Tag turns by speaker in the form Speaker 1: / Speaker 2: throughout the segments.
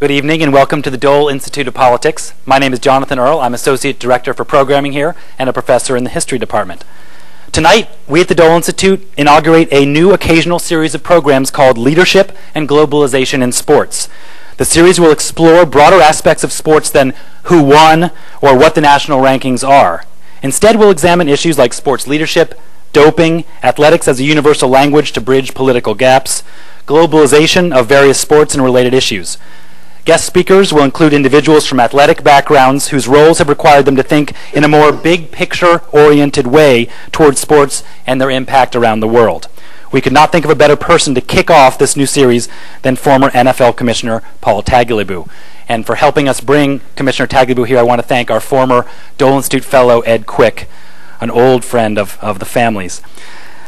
Speaker 1: Good evening and welcome to the Dole Institute of Politics. My name is Jonathan Earl. I'm Associate Director for Programming here and a professor in the History Department. Tonight, we at the Dole Institute inaugurate a new occasional series of programs called Leadership and Globalization in Sports. The series will explore broader aspects of sports than who won or what the national rankings are. Instead, we'll examine issues like sports leadership, doping, athletics as a universal language to bridge political gaps, globalization of various sports and related issues. Guest speakers will include individuals from athletic backgrounds whose roles have required them to think in a more big-picture-oriented way towards sports and their impact around the world. We could not think of a better person to kick off this new series than former NFL Commissioner Tagliabue. And for helping us bring Commissioner Tagliabue here, I want to thank our former Dole Institute fellow, Ed Quick, an old friend of the family's.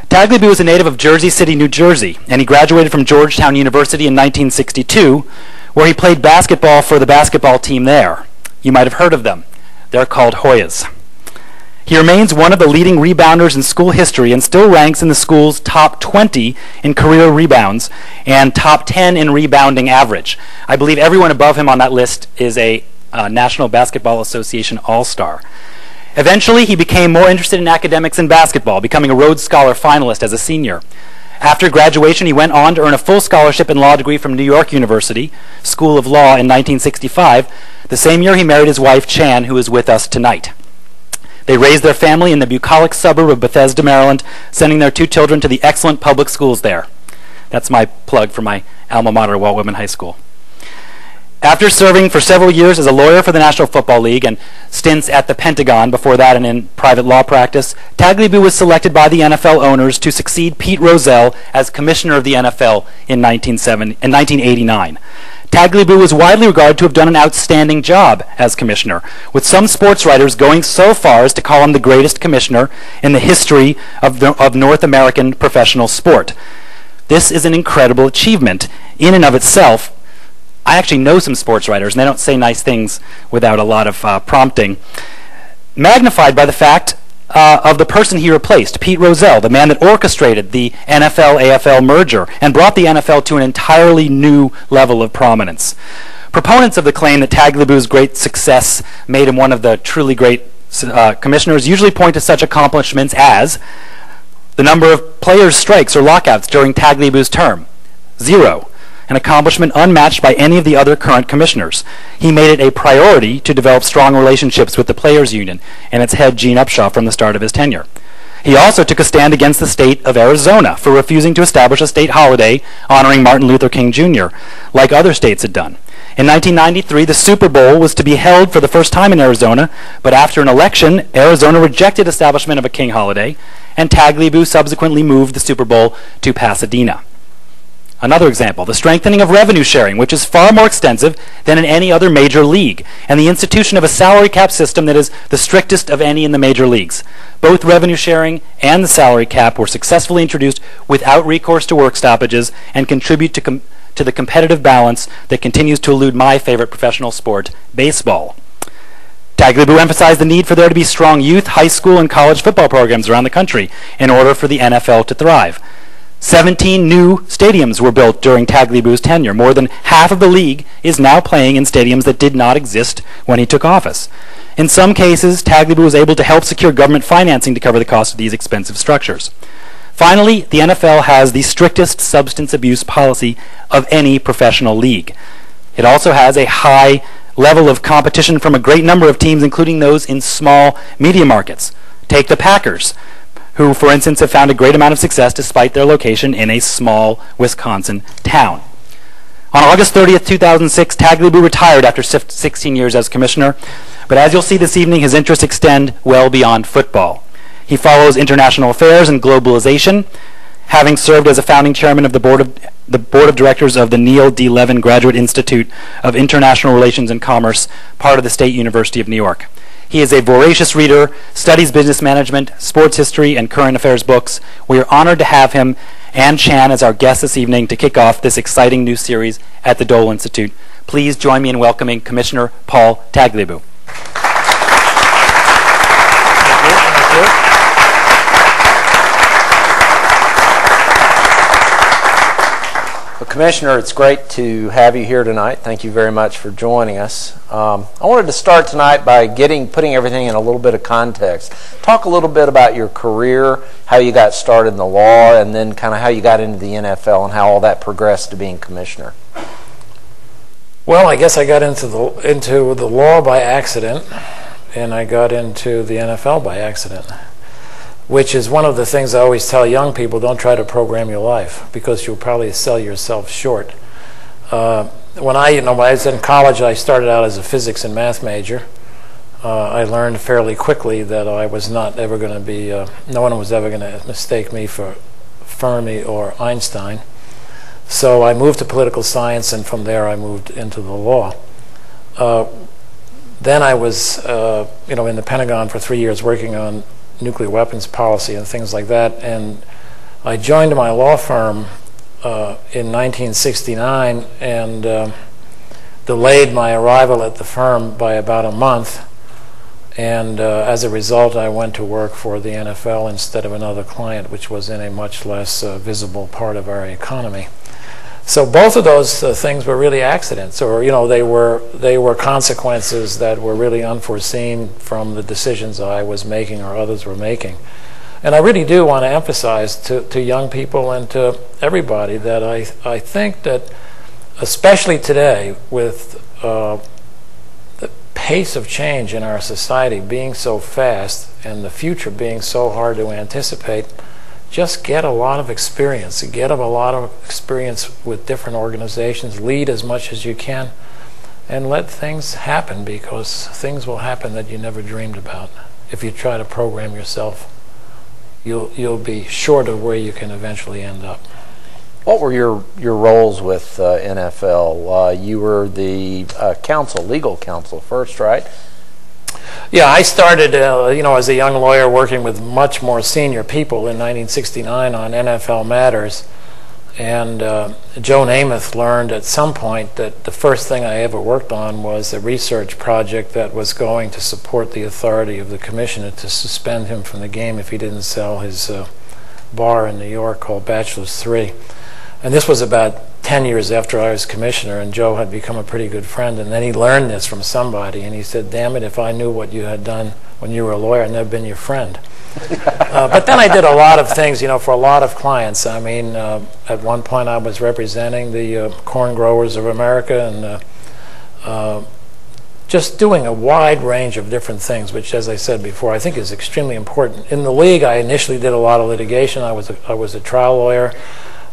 Speaker 1: Tagliabue is a native of Jersey City, New Jersey, and he graduated from Georgetown University in 1962, where he played basketball for the basketball team there. You might have heard of them. They're called Hoyas. He remains one of the leading rebounders in school history and still ranks in the school's top 20 in career rebounds and top 10 in rebounding average. I believe everyone above him on that list is a National Basketball Association All-Star. Eventually, he became more interested in academics and basketball, becoming a Rhodes Scholar finalist as a senior. After graduation, he went on to earn a full scholarship and law degree from New York University School of Law in 1965. The same year, he married his wife, Chan, who is with us tonight. They raised their family in the bucolic suburb of Bethesda, Maryland, sending their 2 children to the excellent public schools there. That's my plug for my alma mater, Walt Whitman High School. After serving for several years as a lawyer for the National Football League and stints at the Pentagon before that and in private law practice, Tagliabue was selected by the NFL owners to succeed Pete Rozelle as commissioner of the NFL in 1989. Tagliabue was widely regarded to have done an outstanding job as commissioner, with some sports writers going so far as to call him the greatest commissioner in the history of North American professional sport. This is an incredible achievement in and of itself. I actually know some sports writers, and they don't say nice things without a lot of prompting. Magnified by the fact of the person he replaced, Pete Rozelle, the man that orchestrated the NFL-AFL merger and brought the NFL to an entirely new level of prominence. Proponents of the claim that Tagliabue's great success made him one of the truly great commissioners usually point to such accomplishments as the number of players' strikes or lockouts during Tagliabue's term, 0. An accomplishment unmatched by any of the other current commissioners. He made it a priority to develop strong relationships with the Players Union and its head, Gene Upshaw, from the start of his tenure. He also took a stand against the state of Arizona for refusing to establish a state holiday honoring Martin Luther King Jr., like other states had done. In 1993, the Super Bowl was to be held for the first time in Arizona, but after an election, Arizona rejected establishment of a King holiday, and Tagliabue subsequently moved the Super Bowl to Pasadena. Another example, the strengthening of revenue sharing, which is far more extensive than in any other major league, and the institution of a salary cap system that is the strictest of any in the major leagues. Both revenue sharing and the salary cap were successfully introduced without recourse to work stoppages and contribute to the competitive balance that continues to elude my favorite professional sport, baseball. Tagliabue emphasized the need for there to be strong youth, high school, and college football programs around the country in order for the NFL to thrive. 17 new stadiums were built during Tagliabue's tenure. More than half of the league is now playing in stadiums that did not exist when he took office. In some cases, Tagliabue was able to help secure government financing to cover the cost of these expensive structures. Finally, the NFL has the strictest substance abuse policy of any professional league. It also has a high level of competition from a great number of teams, including those in small media markets. Take the Packers, who, for instance, have found a great amount of success despite their location in a small Wisconsin town. On August 30th, 2006, Tagliabue retired after 16 years as commissioner, but as you'll see this evening, his interests extend well beyond football. He follows international affairs and globalization, having served as a founding chairman of the board of directors of the Neil D. Levin Graduate Institute of International Relations and Commerce, part of the State University of New York. He is a voracious reader, studies business management, sports history, and current affairs books. We are honored to have him and Chan as our guests this evening to kick off this exciting new series at the Dole Institute. Please join me in welcoming Commissioner Paul Tagliabue.
Speaker 2: Commissioner, it's great to have you here tonight. Thank you very much for joining us. I wanted to start tonight by putting everything in a little bit of context. Talk a little bit about your career, how you got started in the law, and then kind of how you got into the NFL and how all that progressed to being commissioner.
Speaker 3: Well, I guess I got into the law by accident, and I got into the NFL by accident, which is one of the things I always tell young people: don't try to program your life, because you'll probably sell yourself short. When I was in college, I started out as a physics and math major. I learned fairly quickly that I was not ever going to be, no one was ever going to mistake me for Fermi or Einstein. So I moved to political science, and from there I moved into the law. Then I was, in the Pentagon for 3 years working on nuclear weapons policy and things like that, and I joined my law firm in 1969 and delayed my arrival at the firm by about a month, and as a result I went to work for the NFL instead of another client, which was in a much less visible part of our economy. So both of those things were really accidents, or they were consequences that were really unforeseen from the decisions I was making or others were making. And I really do want to emphasize to young people and to everybody that I think that, especially today, with the pace of change in our society being so fast and the future being so hard to anticipate, just get a lot of experience. Get a lot of experience with different organizations. Lead as much as you can, and let things happen, because things will happen that you never dreamed about. If you try to program yourself, you'll be short of where you can eventually end up.
Speaker 2: What were your roles with NFL? You were the legal counsel first, right?
Speaker 3: Yeah, I started, as a young lawyer working with much more senior people in 1969 on NFL matters, and Joe Namath learned at some point that the first thing I ever worked on was a research project that was going to support the authority of the commissioner to suspend him from the game if he didn't sell his bar in New York called Bachelor's 3. And this was about 10 years after I was commissioner, and Joe had become a pretty good friend, and then he learned this from somebody, and he said, "Damn it, if I knew what you had done when you were a lawyer, I'd never been your friend." But then I did a lot of things, for a lot of clients. I mean, at one point I was representing the corn growers of America, and just doing a wide range of different things, which, as I said before, I think is extremely important. In the league, I initially did a lot of litigation. I was a trial lawyer.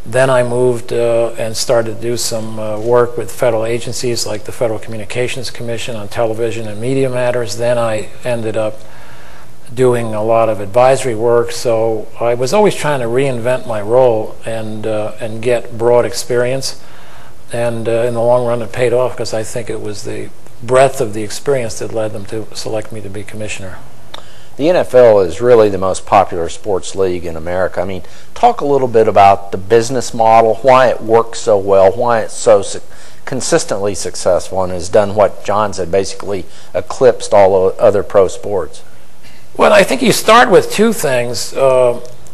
Speaker 3: Then I moved and started to do some work with federal agencies like the Federal Communications Commission on television and media matters. Then I ended up doing a lot of advisory work. So I was always trying to reinvent my role and get broad experience. And in the long run, it paid off, because I think it was the breadth of the experience that led them to select me to be commissioner.
Speaker 2: The NFL is really the most popular sports league in America. I mean, talk a little bit about the business model, why it works so well, why it's so consistently successful, and has done what John said, basically eclipsed all other pro sports.
Speaker 3: Well, I think you start with two things.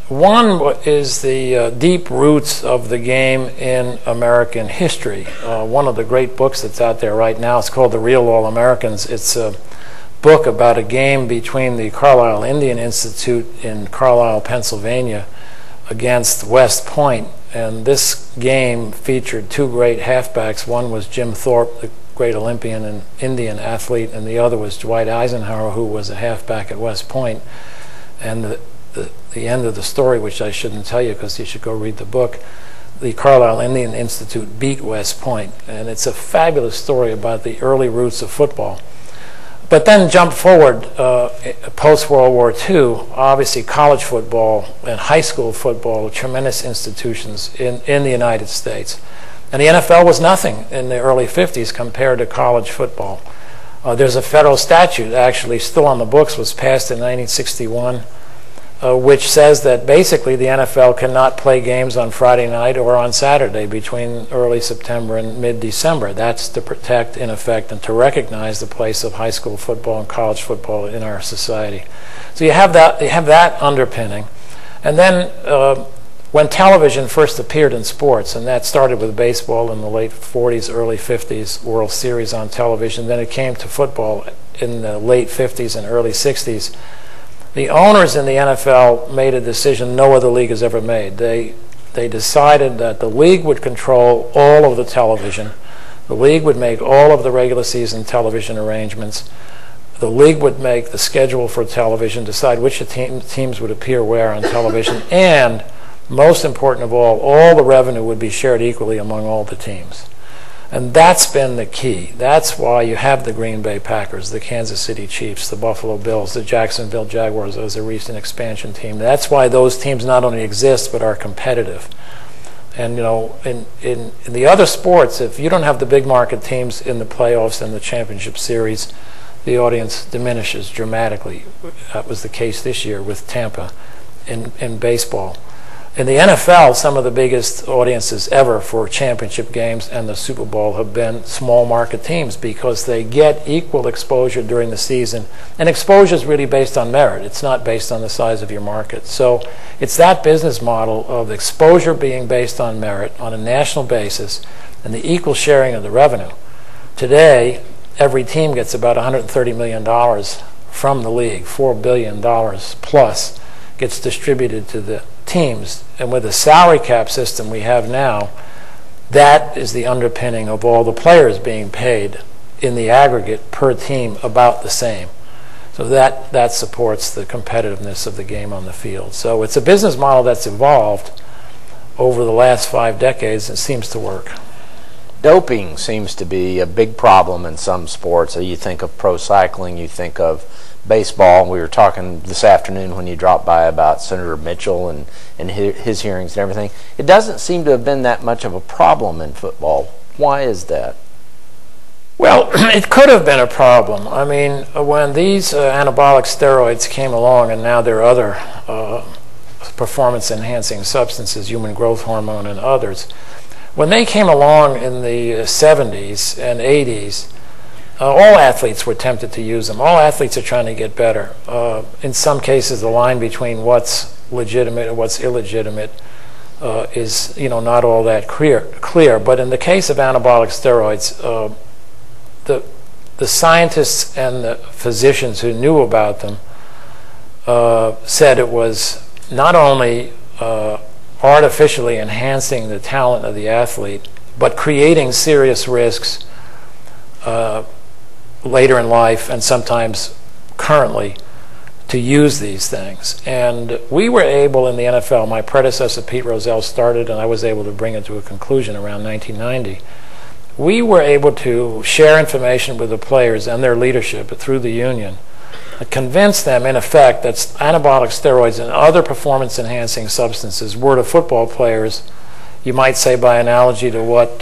Speaker 3: One is the deep roots of the game in American history. One of the great books that's out there right now is called The Real All-Americans. It's a book about a game between the Carlisle Indian Institute in Carlisle, Pennsylvania, against West Point. And this game featured two great halfbacks. One was Jim Thorpe, the great Olympian and Indian athlete, and the other was Dwight Eisenhower, who was a halfback at West Point. And the end of the story, which I shouldn't tell you because you should go read the book, the Carlisle Indian Institute beat West Point. And it's a fabulous story about the early roots of football. But then jump forward, post-World War II, obviously college football and high school football were tremendous institutions in the United States. And the NFL was nothing in the early 50s compared to college football. There's a federal statute, actually still on the books, was passed in 1961, which says that basically the NFL cannot play games on Friday night or on Saturday between early September and mid-December. That's to protect, in effect, and to recognize the place of high school football and college football in our society. So you have that underpinning. And then when television first appeared in sports, and that started with baseball in the late 40s, early 50s, World Series on television, then it came to football in the late 50s and early 60s, the owners in the NFL made a decision no other league has ever made. They decided that the league would control all of the television. The league would make all of the regular season television arrangements. The league would make the schedule for television, decide which teams would appear where on television, and most important of all the revenue would be shared equally among all the teams. And that's been the key. That's why you have the Green Bay Packers, the Kansas City Chiefs, the Buffalo Bills, the Jacksonville Jaguars as a recent expansion team. That's why those teams not only exist but are competitive. And, you know, in the other sports, if you don't have the big market teams in the playoffs and the championship series, the audience diminishes dramatically. That was the case this year with Tampa in baseball. In the NFL, some of the biggest audiences ever for championship games and the Super Bowl have been small market teams because they get equal exposure during the season. And exposure is really based on merit. It's not based on the size of your market. So it's that business model of exposure being based on merit on a national basis and the equal sharing of the revenue. Today, every team gets about $130 million from the league, $4 billion plus gets distributed to the teams. And with the salary cap system we have now, that is the underpinning of all the players being paid in the aggregate per team about the same. So that supports the competitiveness of the game on the field. So it's a business model that's evolved over the last 5 decades and seems to work.
Speaker 2: Doping seems to be a big problem in some sports. You think of pro cycling, you think of baseball. We were talking this afternoon when you dropped by about Senator Mitchell and his hearings and everything. It doesn't seem to have been that much of a problem in football. Why is that?
Speaker 3: Well, it could have been a problem. I mean, when these anabolic steroids came along, and now there are other performance-enhancing substances, human growth hormone and others, when they came along in the 70s and 80s, all athletes were tempted to use them. All athletes are trying to get better. In some cases, the line between what's legitimate and what's illegitimate is, you know, not all that clear. But in the case of anabolic steroids, the scientists and the physicians who knew about them said it was not only artificially enhancing the talent of the athlete, but creating serious risks later in life and sometimes currently to use these things. And we were able in the NFL, my predecessor Pete Rozelle started, and I was able to bring it to a conclusion around 1990. We were able to share information with the players and their leadership through the union and convince them, in effect, that anabolic steroids and other performance-enhancing substances were to football players, you might say by analogy to what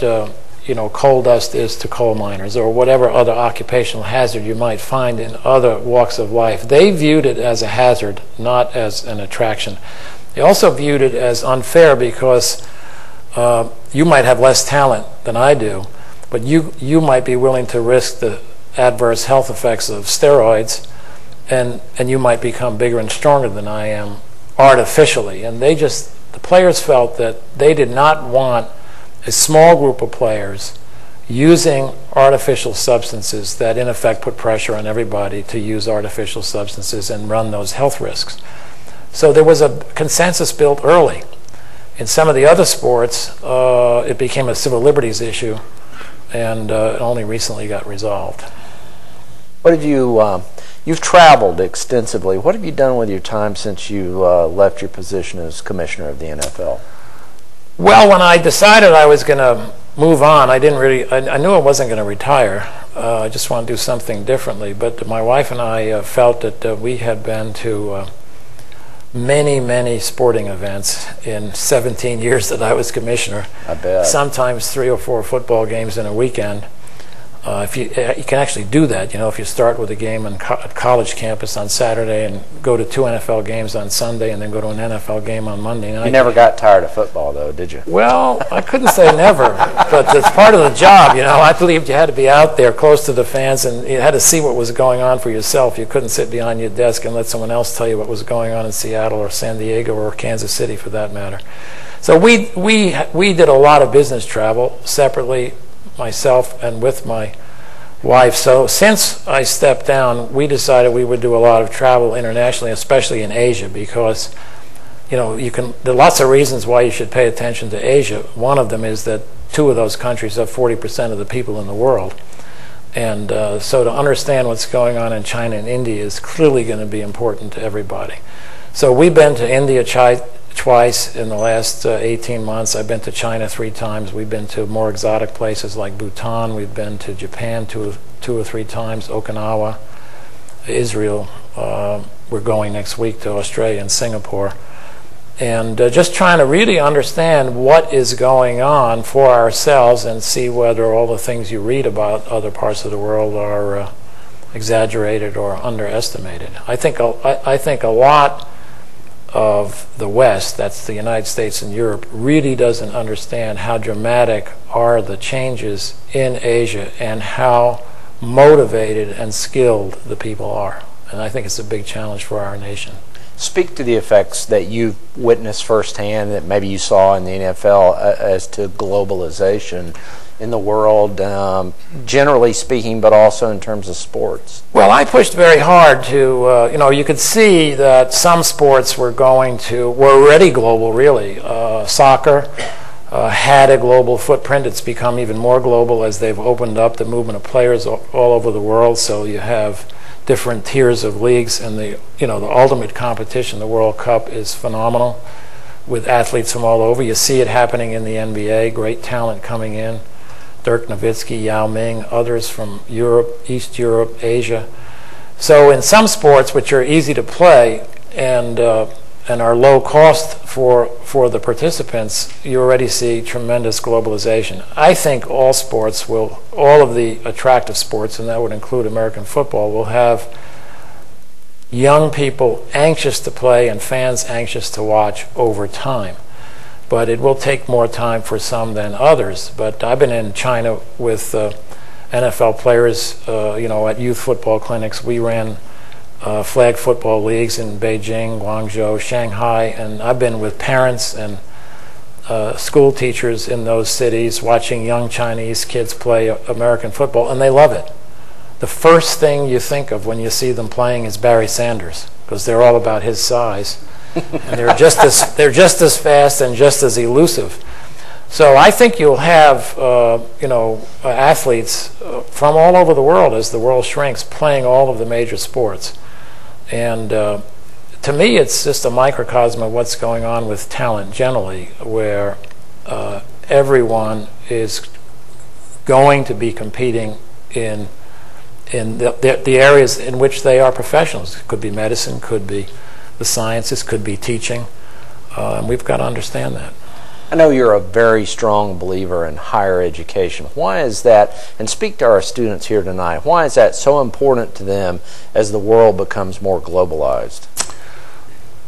Speaker 3: coal dust is to coal miners, or whatever other occupational hazard you might find in other walks of life. They viewed it as a hazard, not as an attraction. They also viewed it as unfair because you might have less talent than I do, but you might be willing to risk the adverse health effects of steroids, and you might become bigger and stronger than I am artificially. And the players felt that they did not want a small group of players using artificial substances that in effect put pressure on everybody to use artificial substances and run those health risks. So there was a consensus built early. In some of the other sports, it became a civil liberties issue, and it only recently got resolved.
Speaker 2: What have you've traveled extensively. What have you done with your time since you left your position as commissioner of the NFL?
Speaker 3: Well, when I decided I was going to move on, I knew I wasn't going to retire. I just wanted to do something differently. But my wife and I felt that we had been to many, many sporting events in 17 years that I was commissioner.
Speaker 2: I bet.
Speaker 3: Sometimes 3 or 4 football games in a weekend. If you can actually do that, if you start with a game on college campus on Saturday and go to 2 NFL games on Sunday and then go to an NFL game on Monday night.
Speaker 2: You never got tired of football, though, did you?
Speaker 3: Well, I couldn't say never, but it's part of the job. I believed you had to be out there close to the fans, and you had to see what was going on for yourself. You couldn't sit behind your desk and let someone else tell you what was going on in Seattle or San Diego or Kansas City, for that matter. So we did a lot of business travel separately, myself and with my wife. So since I stepped down, we decided we would do a lot of travel internationally, especially in Asia, because there are lots of reasons why you should pay attention to Asia. One of them is that 2 of those countries have 40% of the people in the world. And so to understand what's going on in China and India is clearly going to be important to everybody. So we've been to India twice in the last 18 months. I've been to China 3 times. We've been to more exotic places like Bhutan. We've been to Japan 2 or 3 times, Okinawa, Israel. We're going next week to Australia and Singapore. And just trying to really understand what is going on for ourselves and see whether all the things you read about other parts of the world are exaggerated or underestimated. I think a lot of the West, that's the United States and Europe, really doesn't understand how dramatic are the changes in Asia and how motivated and skilled the people are. And I think it's a big challenge for our nation.
Speaker 2: Speak to the effects that you've witnessed firsthand, that maybe you saw in the NFL, as to globalization in the world, generally speaking, but also in terms of sports.
Speaker 3: Well, I pushed very hard to, you could see that some sports were already global, really. Soccer had a global footprint. It's become even more global as they've opened up the movement of players all over the world. So you have different tiers of leagues, and the ultimate competition, the World Cup, is phenomenal with athletes from all over. You see it happening in the NBA, great talent coming in. Dirk Nowitzki, Yao Ming, others from Europe, East Europe, Asia. So in some sports, which are easy to play and are low cost for the participants, you already see tremendous globalization. I think all of the attractive sports, and that would include American football, will have young people anxious to play and fans anxious to watch over time. But it will take more time for some than others. But I've been in China with NFL players, at youth football clinics. We ran flag football leagues in Beijing, Guangzhou, Shanghai, and I've been with parents and school teachers in those cities watching young Chinese kids play American football, and they love it. The first thing you think of when you see them playing is Barry Sanders, because they're all about his size. And they're just as fast and just as elusive. So I think you'll have athletes from all over the world, as the world shrinks, playing all of the major sports. And to me, it's just a microcosm of what's going on with talent generally, where everyone is going to be competing in the areas in which they are professionals. It could be medicine, could be the sciences, could be teaching, and we've got to understand that.
Speaker 2: I know you're a very strong believer in higher education. Why is that, and speak to our students here tonight, why is that so important to them as the world becomes more globalized?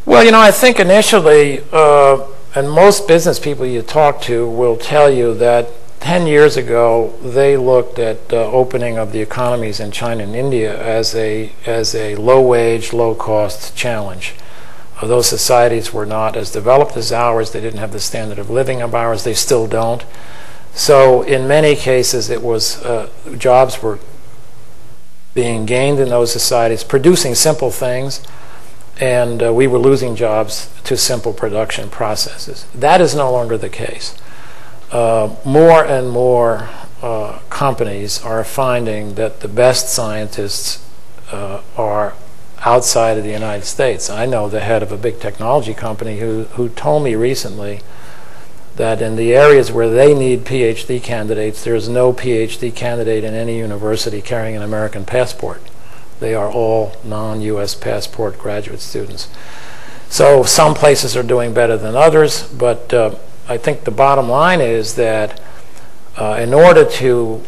Speaker 3: Well, I think initially, and most business people you talk to will tell you that 10 years ago, they looked at opening of the economies in China and India as a low-wage, low-cost challenge. Those societies were not as developed as ours. They didn't have the standard of living of ours. They still don't. So in many cases, it was jobs were being gained in those societies, producing simple things, and we were losing jobs to simple production processes. That is no longer the case. More and more companies are finding that the best scientists are outside of the United States. I know the head of a big technology company who told me recently that in the areas where they need PhD candidates, there's no PhD candidate in any university carrying an American passport. They are all non-U.S. passport graduate students. So some places are doing better than others, but I think the bottom line is that in order to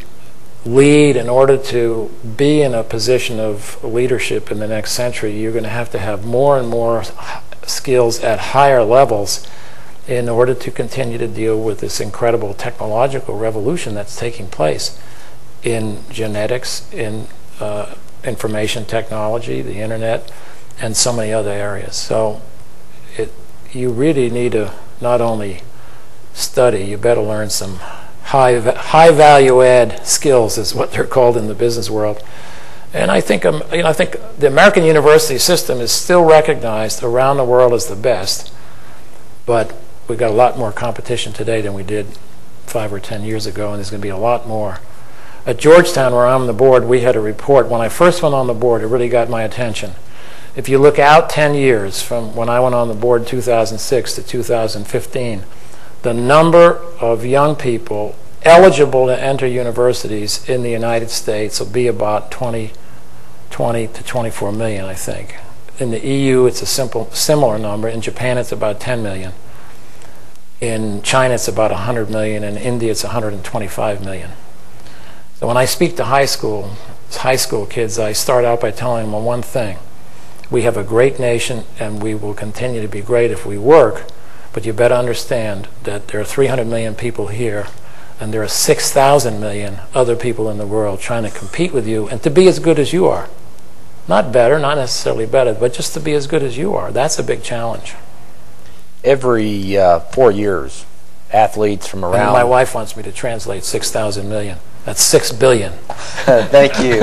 Speaker 3: lead, in order to be in a position of leadership in the next century, you're going to have more and more skills at higher levels in order to continue to deal with this incredible technological revolution that's taking place in genetics, in information technology, the internet, and so many other areas. So you really need to not only study, you better learn some high value add skills, is what they're called in the business world. And I think I think the American university system is still recognized around the world as the best, but we've got a lot more competition today than we did 5 or 10 years ago, and there's going to be a lot more. At Georgetown, where I'm on the board, we had a report. When I first went on the board, it really got my attention. If you look out 10 years from when I went on the board in 2006 to 2015, the number of young people eligible to enter universities in the United States will be about 20 to 24 million, I think. In the EU, it's a similar number. In Japan, it's about 10 million. In China, it's about 100 million. In India, it's 125 million. So when I speak to high school kids, I start out by telling them one thing. We have a great nation, and we will continue to be great if we work, but you better understand that there are 300 million people here, and there are 6,000 million other people in the world trying to compete with you and to be as good as you are. Not better, not necessarily better, but just to be as good as you are. That's a big challenge.
Speaker 2: Every 4 years, athletes from around...
Speaker 3: And my wife wants me to translate 6,000 million. That's 6 billion.
Speaker 2: Thank you.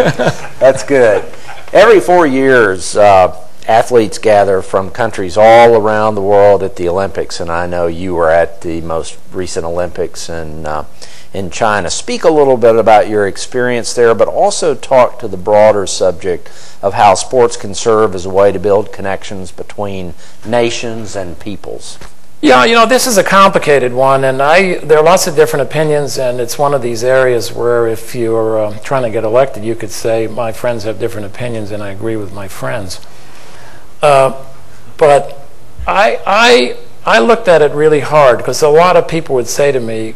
Speaker 2: That's good. Every 4 years, athletes gather from countries all around the world at the Olympics, and I know you were at the most recent Olympics in China. Speak a little bit about your experience there, but also talk to the broader subject of how sports can serve as a way to build connections between nations and peoples.
Speaker 3: Yeah, you know, this is a complicated one, and there are lots of different opinions, and it's one of these areas where if you're trying to get elected, you could say, my friends have different opinions, and I agree with my friends. But I looked at it really hard, because a lot of people would say to me,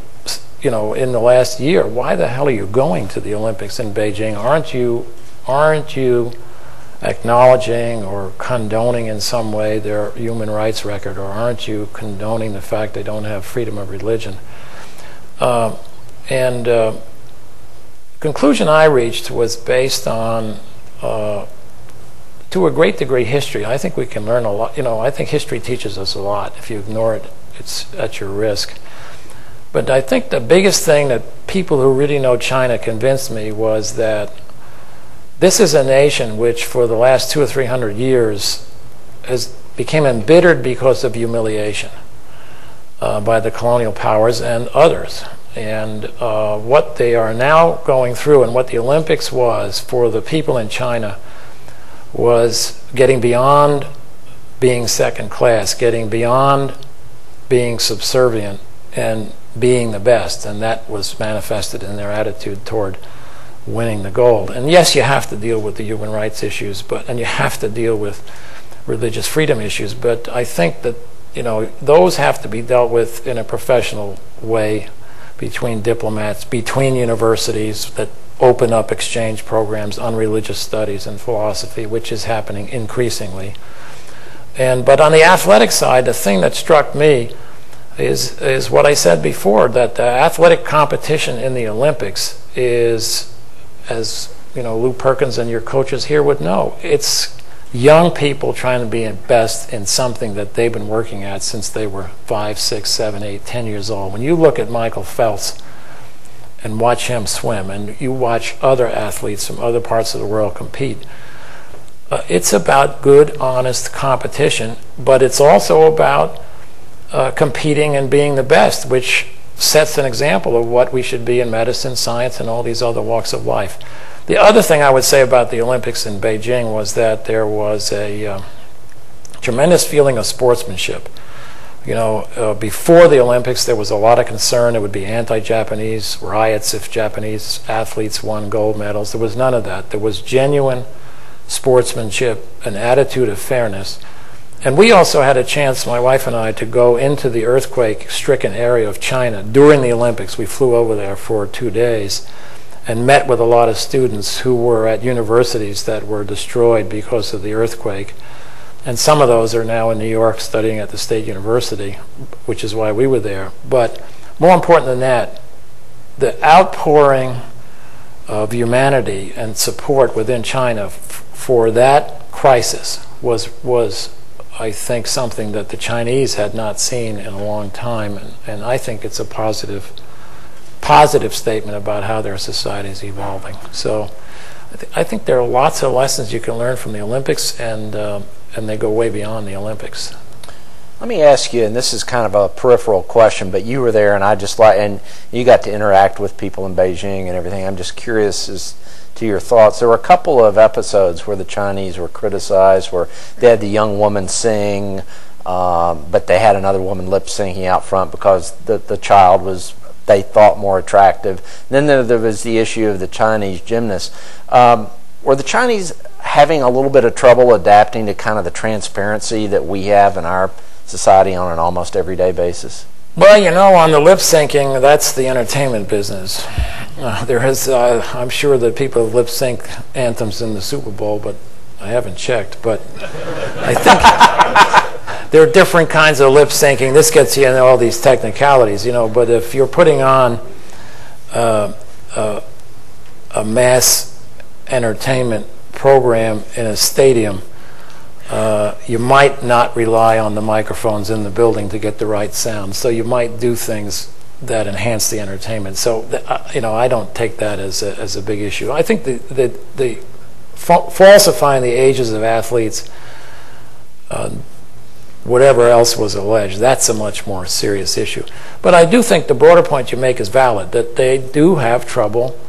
Speaker 3: you know, in the last year, why the hell are you going to the Olympics in Beijing? Aren't you acknowledging or condoning in some way their human rights record, or aren't you condoning the fact they don't have freedom of religion? The conclusion I reached was based on, to a great degree, history. I think we can learn a lot. You know, I think history teaches us a lot. If you ignore it, it's at your risk. But I think the biggest thing that people who really know China convinced me was that this is a nation which, for the last 200 or 300 years, became embittered because of humiliation by the colonial powers and others. And what they are now going through, and what the Olympics was for the people in China, was getting beyond being second class, getting beyond being subservient, and being the best. And that was manifested in their attitude toward winning the gold. And yes, you have to deal with the human rights issues, and you have to deal with religious freedom issues, but I think that, you know, those have to be dealt with in a professional way between diplomats, between universities that open up exchange programs on religious studies and philosophy, which is happening increasingly. But on the athletic side, the thing that struck me is what I said before, that the athletic competition in the Olympics is, as you know, Lou Perkins and your coaches here would know, it's young people trying to be best in something that they've been working at since they were 5, 6, 7, 8, 10 years old. When you look at Michael Phelps and watch him swim, and you watch other athletes from other parts of the world compete, it's about good, honest competition, but it's also about competing and being the best, which sets an example of what we should be in medicine, science, and all these other walks of life. The other thing I would say about the Olympics in Beijing was that there was a tremendous feeling of sportsmanship. You know, before the Olympics, there was a lot of concern. It would be anti-Japanese riots if Japanese athletes won gold medals. There was none of that. There was genuine sportsmanship, an attitude of fairness. And we also had a chance, my wife and I, to go into the earthquake-stricken area of China during the Olympics. We flew over there for 2 days. and met with a lot of students who were at universities that were destroyed because of the earthquake. And some of those are now in New York studying at the State University, which is why we were there. But more important than that, the outpouring of humanity and support within China for that crisis was, I think, something that the Chinese had not seen in a long time. And I think it's a positive statement about how their society is evolving. So I think there are lots of lessons you can learn from the Olympics, and they go way beyond the Olympics.
Speaker 2: Let me ask you, and this is kind of a peripheral question, but you were there, and and you got to interact with people in Beijing and everything. I'm just curious as to your thoughts. There were a couple of episodes where the Chinese were criticized, where they had the young woman sing, but they had another woman lip syncing out front because the child was, they thought, more attractive. Then there was the issue of the Chinese gymnast. Were the Chinese having a little bit of trouble adapting to kind of the transparency that we have in our society on an almost everyday basis?
Speaker 3: Well, you know, on the lip syncing, that's the entertainment business. I'm sure that people lip sync anthems in the Super Bowl, but I haven't checked. But I think there are different kinds of lip syncing. This gets you into all these technicalities, you know. But if you're putting on a mass entertainment program in a stadium, you might not rely on the microphones in the building to get the right sound. So you might do things that enhance the entertainment. So you know, I don't take that as a big issue. I think the falsifying the ages of athletes, whatever else was alleged, that's a much more serious issue. But I do think the broader point you make is valid, that they do have trouble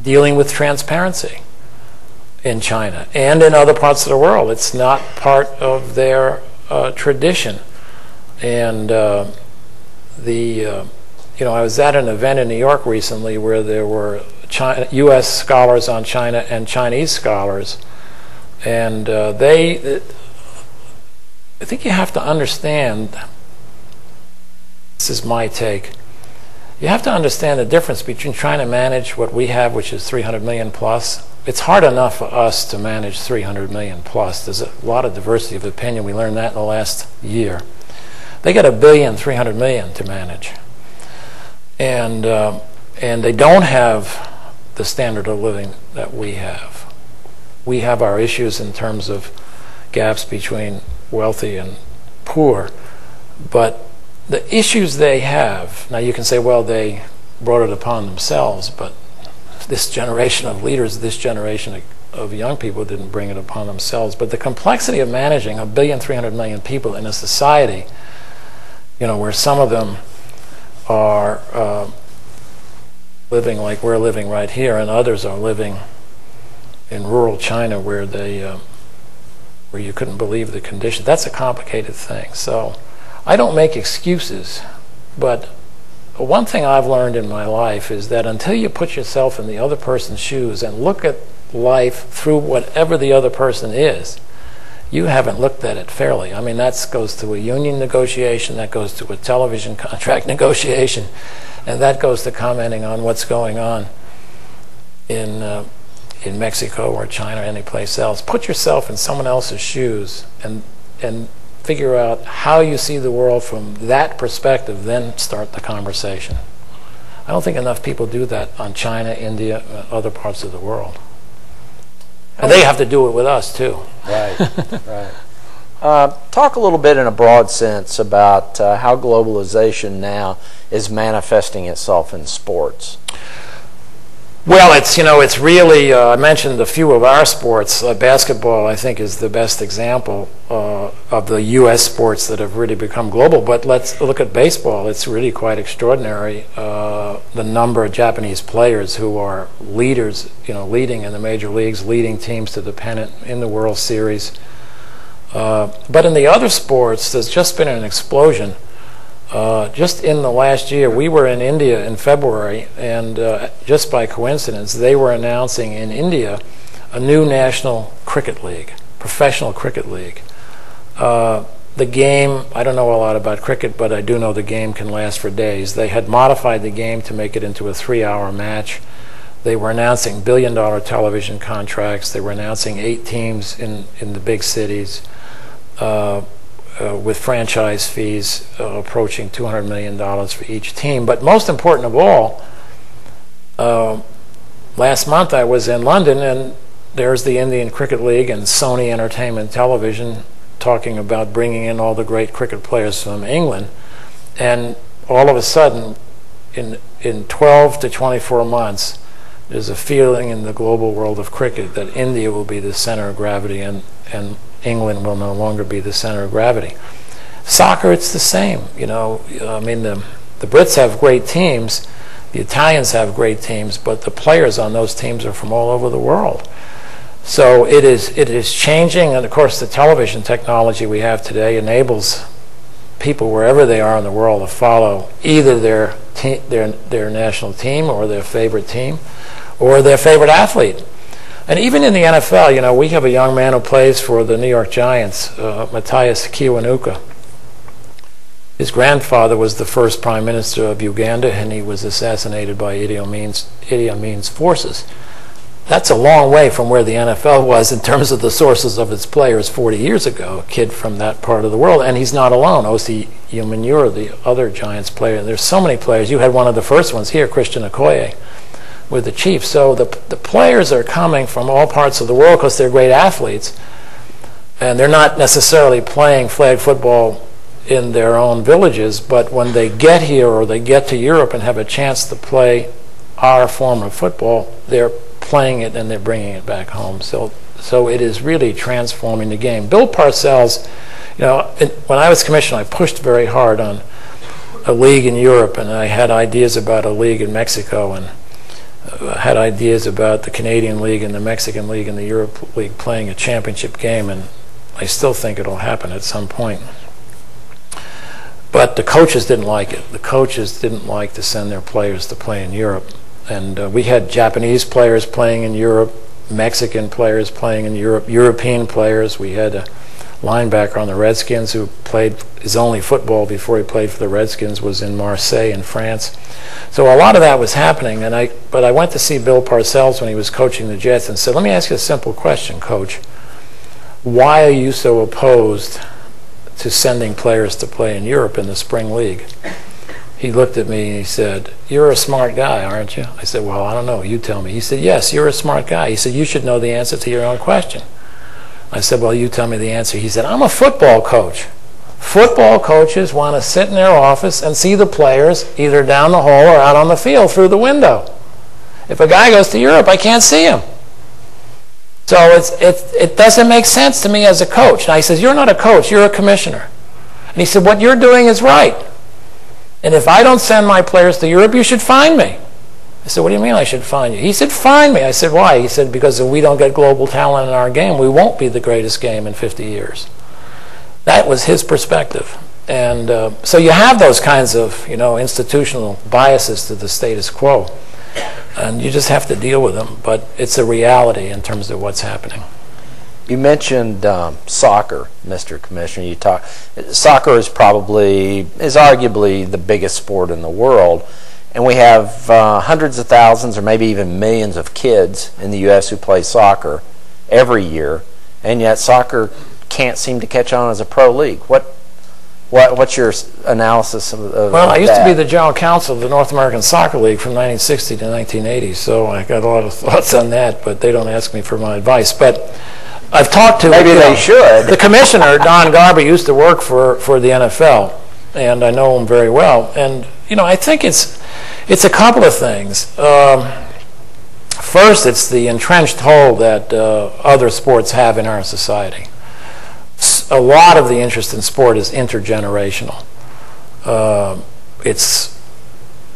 Speaker 3: dealing with transparency in China and in other parts of the world. It's not part of their tradition. And you know, I was at an event in New York recently where there were U.S. scholars on China and Chinese scholars, and I think you have to understand, this is my take, you have to understand the difference between trying to manage what we have, which is 300 million plus. It's hard enough for us to manage 300 million plus. There's a lot of diversity of opinion. We learned that in the last year. They got 1.3 billion to manage. And they don't have the standard of living that we have. We have our issues in terms of gaps between wealthy and poor, but the issues they have, now you can say, well, they brought it upon themselves, but this generation of leaders, this generation of young people didn't bring it upon themselves. But the complexity of managing 1.3 billion people in a society, you know, where some of them are living like we're living right here, and others are living in rural China where you couldn't believe the conditions. That's a complicated thing. So I don't make excuses, but one thing I've learned in my life is that until you put yourself in the other person's shoes and look at life through whatever the other person is, you haven't looked at it fairly. I mean, that goes to a union negotiation, that goes to a television contract negotiation, and that goes to commenting on what's going on in Mexico or China or any place else. Put yourself in someone else's shoes and figure out how you see the world from that perspective, then start the conversation. I don't think enough people do that on China, India, other parts of the world. And they have to do it with us, too.
Speaker 2: Right, right. Talk a little bit in a broad sense about how globalization now is manifesting itself in sports.
Speaker 3: Well, it's really, I mentioned a few of our sports. Basketball, I think, is the best example of the U.S. sports that have really become global. But let's look at baseball. It's really quite extraordinary, the number of Japanese players who are leaders, leading in the major leagues, leading teams to the pennant in the World Series. But in the other sports, there's just been an explosion. Just in the last year, we were in India in February, and just by coincidence, they were announcing in India a new national cricket league, professional cricket league. the game, I don't know a lot about cricket, but I do know the game can last for days. They had modified the game to make it into a 3-hour match. They were announcing billion-dollar television contracts. They were announcing 8 teams in the big cities with franchise fees approaching $200 million for each team. But most important of all, last month I was in London, and there's the Indian Cricket League and Sony Entertainment Television talking about bringing in all the great cricket players from England. And all of a sudden, in 12 to 24 months, there's a feeling in the global world of cricket that India will be the center of gravity and England will no longer be the center of gravity. Soccer, it's the same. You know, I mean, the Brits have great teams, the Italians have great teams, but the players on those teams are from all over the world. So it is changing, and of course the television technology we have today enables people wherever they are in the world to follow either their national team or their favorite team or their favorite athlete. And even in the NFL, you know, we have a young man who plays for the New York Giants, Matthias Kiwanuka. His grandfather was the first prime minister of Uganda, and he was assassinated by Idi Amin's forces. That's a long way from where the NFL was in terms of the sources of its players 40 years ago, a kid from that part of the world. And he's not alone. Osi Umenyiora, the other Giants player. There's so many players. You had one of the first ones here, Christian Okoye, with the Chiefs. So the players are coming from all parts of the world because they're great athletes. And they're not necessarily playing flag football in their own villages, but when they get here or they get to Europe and have a chance to play our form of football, they're playing it and they're bringing it back home. So it is really transforming the game. Bill Parcells, you know, when I was commissioner, I pushed very hard on a league in Europe, and I had ideas about a league in Mexico, and had ideas about the Canadian League and the Mexican League and the Europe League playing a championship game, and I still think it'll happen at some point. But the coaches didn't like it. The coaches didn't like to send their players to play in Europe. And we had Japanese players playing in Europe, Mexican players playing in Europe, European players. We had a linebacker on the Redskins who played his only football before he played for the Redskins was in Marseille in France. So a lot of that was happening. But I went to see Bill Parcells when he was coaching the Jets and said, "Let me ask you a simple question, Coach. Why are you so opposed to sending players to play in Europe in the Spring League?" He looked at me and he said, "You're a smart guy, aren't you?" I said, "Well, I don't know. You tell me." He said, "Yes, you're a smart guy." He said, "You should know the answer to your own question." I said, "Well, you tell me the answer." He said, "I'm a football coach. Football coaches want to sit in their office and see the players either down the hall or out on the field through the window. If a guy goes to Europe, I can't see him. So it doesn't make sense to me as a coach." And I said, "You're not a coach, you're a commissioner." And he said, "What you're doing is right. And if I don't send my players to Europe, you should fine me." I said, "What do you mean I should fine you?" He said, "Fine me." I said, "Why?" He said, "Because if we don't get global talent in our game, we won't be the greatest game in 50 years. That was his perspective. And so you have those kinds of, you know, institutional biases to the status quo. And you just have to deal with them. But it's a reality in terms of what's happening.
Speaker 2: You mentioned soccer, Mr. Commissioner. Soccer is arguably the biggest sport in the world, and we have hundreds of thousands or maybe even millions of kids in the U.S. who play soccer every year, and yet soccer can't seem to catch on as a pro league. What's your analysis of
Speaker 3: Well, I used
Speaker 2: that?
Speaker 3: to be the general counsel of the North American Soccer League from 1960 to 1980, so I got a lot of thoughts on that, but they don't ask me for my advice. But I've talked to
Speaker 2: Maybe they should.
Speaker 3: The commissioner, Don Garber, used to work for the NFL, and I know him very well. And you know, I think it's a couple of things. First, it's the entrenched hold that other sports have in our society. A lot of the interest in sport is intergenerational. It's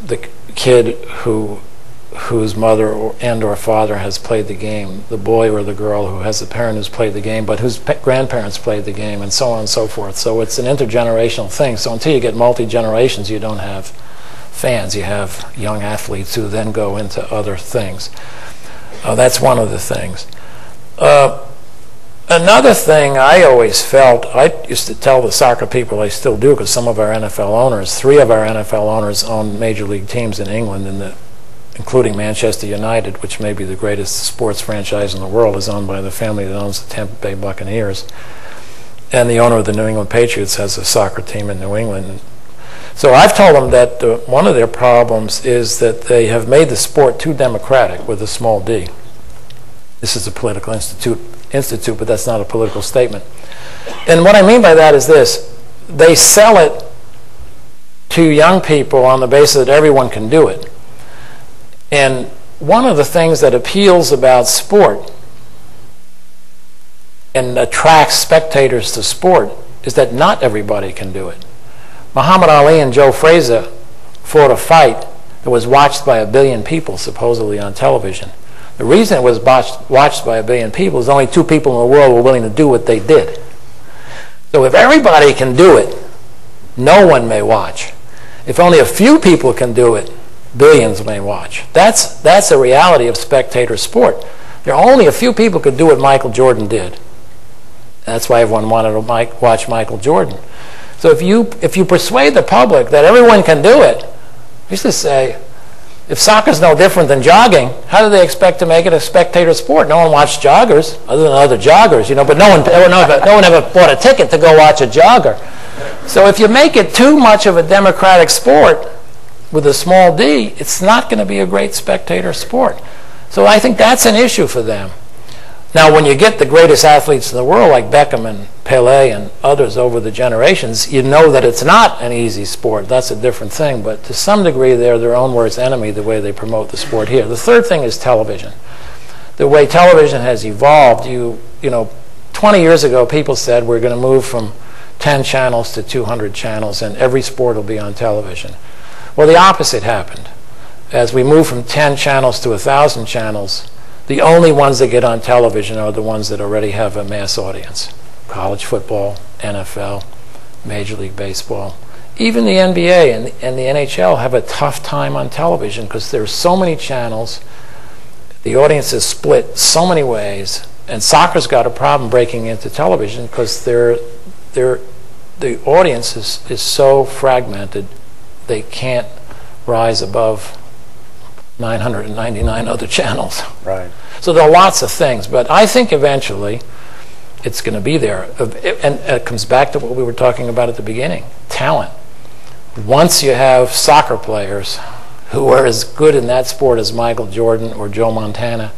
Speaker 3: the kid whose mother or father has played the game, the boy or the girl who has a parent who's played the game, but whose grandparents played the game, and so on and so forth. So it's an intergenerational thing. So until you get multi-generations, you don't have fans. You have young athletes who then go into other things. That's one of the things. Another thing I always felt, I used to tell the soccer people, I still do, because some of our NFL owners, 3 of our NFL owners own major league teams in England, including Manchester United, which may be the greatest sports franchise in the world, is owned by the family that owns the Tampa Bay Buccaneers. And the owner of the New England Patriots has a soccer team in New England. So I've told them that one of their problems is that they have made the sport too democratic with a small d. This is a political institute, but that's not a political statement. And what I mean by that is this. They sell it to young people on the basis that everyone can do it. And one of the things that appeals about sport and attracts spectators to sport is that not everybody can do it. Muhammad Ali and Joe Frazier fought a fight that was watched by 1 billion people, supposedly on television. The reason it was watched by 1 billion people is only 2 people in the world were willing to do what they did. So if everybody can do it, no one may watch. If only a few people can do it, billions may watch. That's a reality of spectator sport. There are only a few people who could do what Michael Jordan did. That's why everyone wanted to watch Michael Jordan. So if you persuade the public that everyone can do it, you used to say, if soccer's no different than jogging, how do they expect to make it a spectator sport? No one watched joggers, other than other joggers, but no one ever bought a ticket to go watch a jogger. So if you make it too much of a democratic sport with a small d, it's not going to be a great spectator sport. So I think that's an issue for them. Now, when you get the greatest athletes in the world, like Beckham and Pelé and others over the generations, you know that it's not an easy sport. That's a different thing. But to some degree, they're their own worst enemy, the way they promote the sport here. The third thing is television. The way television has evolved, 20 years ago, people said we're going to move from 10 channels to 200 channels, and every sport will be on television. Well, the opposite happened. As we move from 10 channels to 1,000 channels, the only ones that get on television are the ones that already have a mass audience. College football, NFL, Major League Baseball. Even the NBA and the NHL have a tough time on television because there are so many channels, the audience is split so many ways, and soccer's got a problem breaking into television because the audience is so fragmented they can't rise above 999 other channels.
Speaker 2: Right.
Speaker 3: So there are lots of things, but I think eventually it's going to be there. And it comes back to what we were talking about at the beginning, talent. Once you have soccer players who are as good in that sport as Michael Jordan or Joe Montana,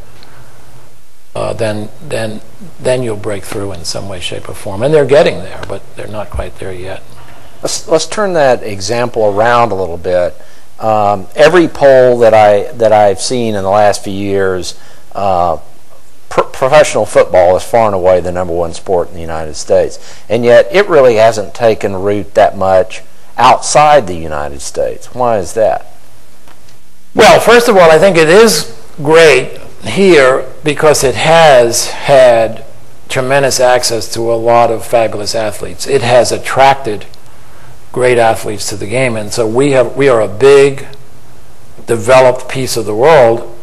Speaker 3: then you'll break through in some way, shape, or form. And they're getting there, but they're not quite there yet.
Speaker 2: Let's turn that example around a little bit. Every poll that I've seen in the last few years, professional football is far and away the #1 sport in the United States, and yet it really hasn't taken root that much outside the United States. Why is that?
Speaker 3: Well, first of all, I think it is great here because it has had tremendous access to a lot of fabulous athletes. It has attracted great athletes to the game, and so we are a big developed piece of the world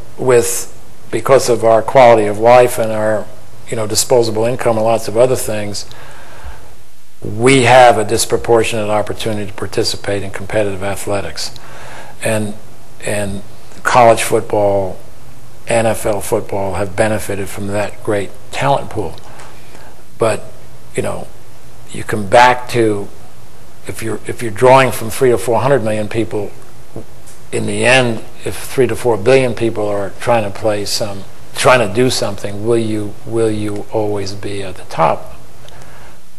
Speaker 3: because of our quality of life and our disposable income and lots of other things. We have a disproportionate opportunity to participate in competitive athletics, and college football, NFL football have benefited from that great talent pool. But you come back to if you're drawing from 300 to 400 million people, in the end, if 3 to 4 billion people are trying to do something, will you always be at the top?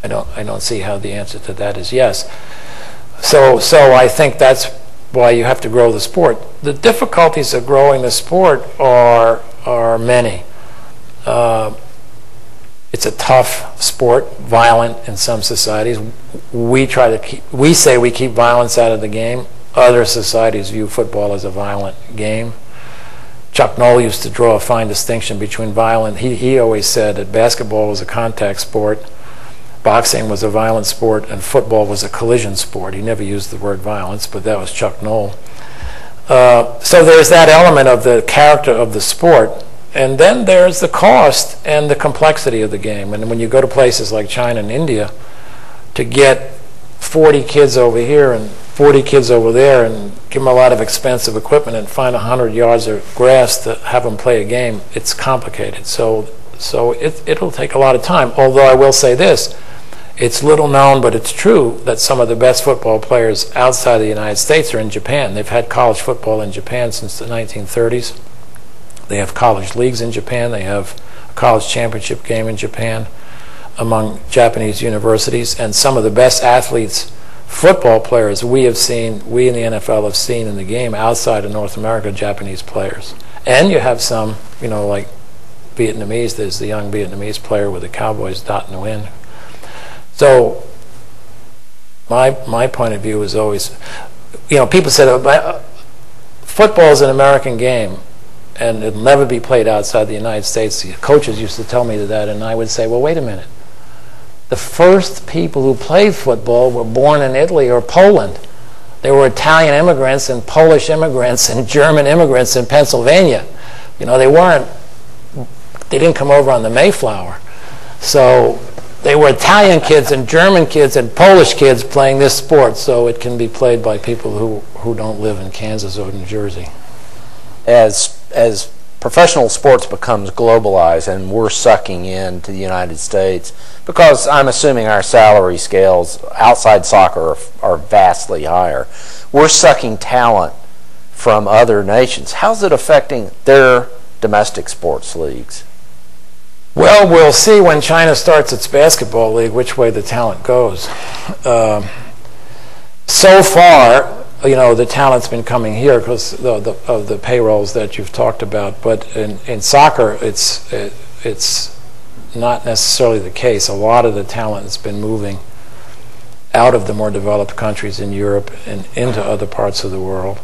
Speaker 3: I don't see how the answer to that is yes. So I think that's why you have to grow the sport. The difficulties of growing the sport are many. It's a tough sport, violent in some societies. We say we keep violence out of the game. Other societies view football as a violent game. Chuck Noll used to draw a fine distinction between violent. He always said that basketball was a contact sport, boxing was a violent sport, and football was a collision sport. He never used the word violence, but that was Chuck Noll. So there's that element of the character of the sport And then there's the cost and the complexity of the game. And when you go to places like China and India, to get 40 kids over here and 40 kids over there and give them a lot of expensive equipment and find 100 yards of grass to have them play a game, it's complicated. So it'll take a lot of time. Although I will say this, it's little known, but it's true that some of the best football players outside the United States are in Japan. They've had college football in Japan since the 1930s. They have college leagues in Japan. They have a college championship game in Japan among Japanese universities. And some of the best athletes, football players we in the NFL have seen in the game outside of North America, Japanese players. And you have some, like Vietnamese. There's the young Vietnamese player with the Cowboys, Dot Nguyen. So my point of view is always, people said football is an American game and it'll never be played outside the United States. The coaches used to tell me that, and I would say, well, wait a minute. The first people who played football were born in Italy or Poland. There were Italian immigrants and Polish immigrants and German immigrants in Pennsylvania. They didn't come over on the Mayflower. So they were Italian kids and German kids and Polish kids playing this sport, so it can be played by people who don't live in Kansas or New Jersey.
Speaker 2: As professional sports becomes globalized and we're sucking into the United States, because I'm assuming our salary scales outside soccer are vastly higher, we're sucking talent from other nations. How's it affecting their domestic sports leagues?
Speaker 3: Well, we'll see when China starts its basketball league which way the talent goes. So far, the talent's been coming here because of the payrolls that you've talked about. But in soccer, it's not necessarily the case. A lot of the talent has been moving out of the more developed countries in Europe and into other parts of the world.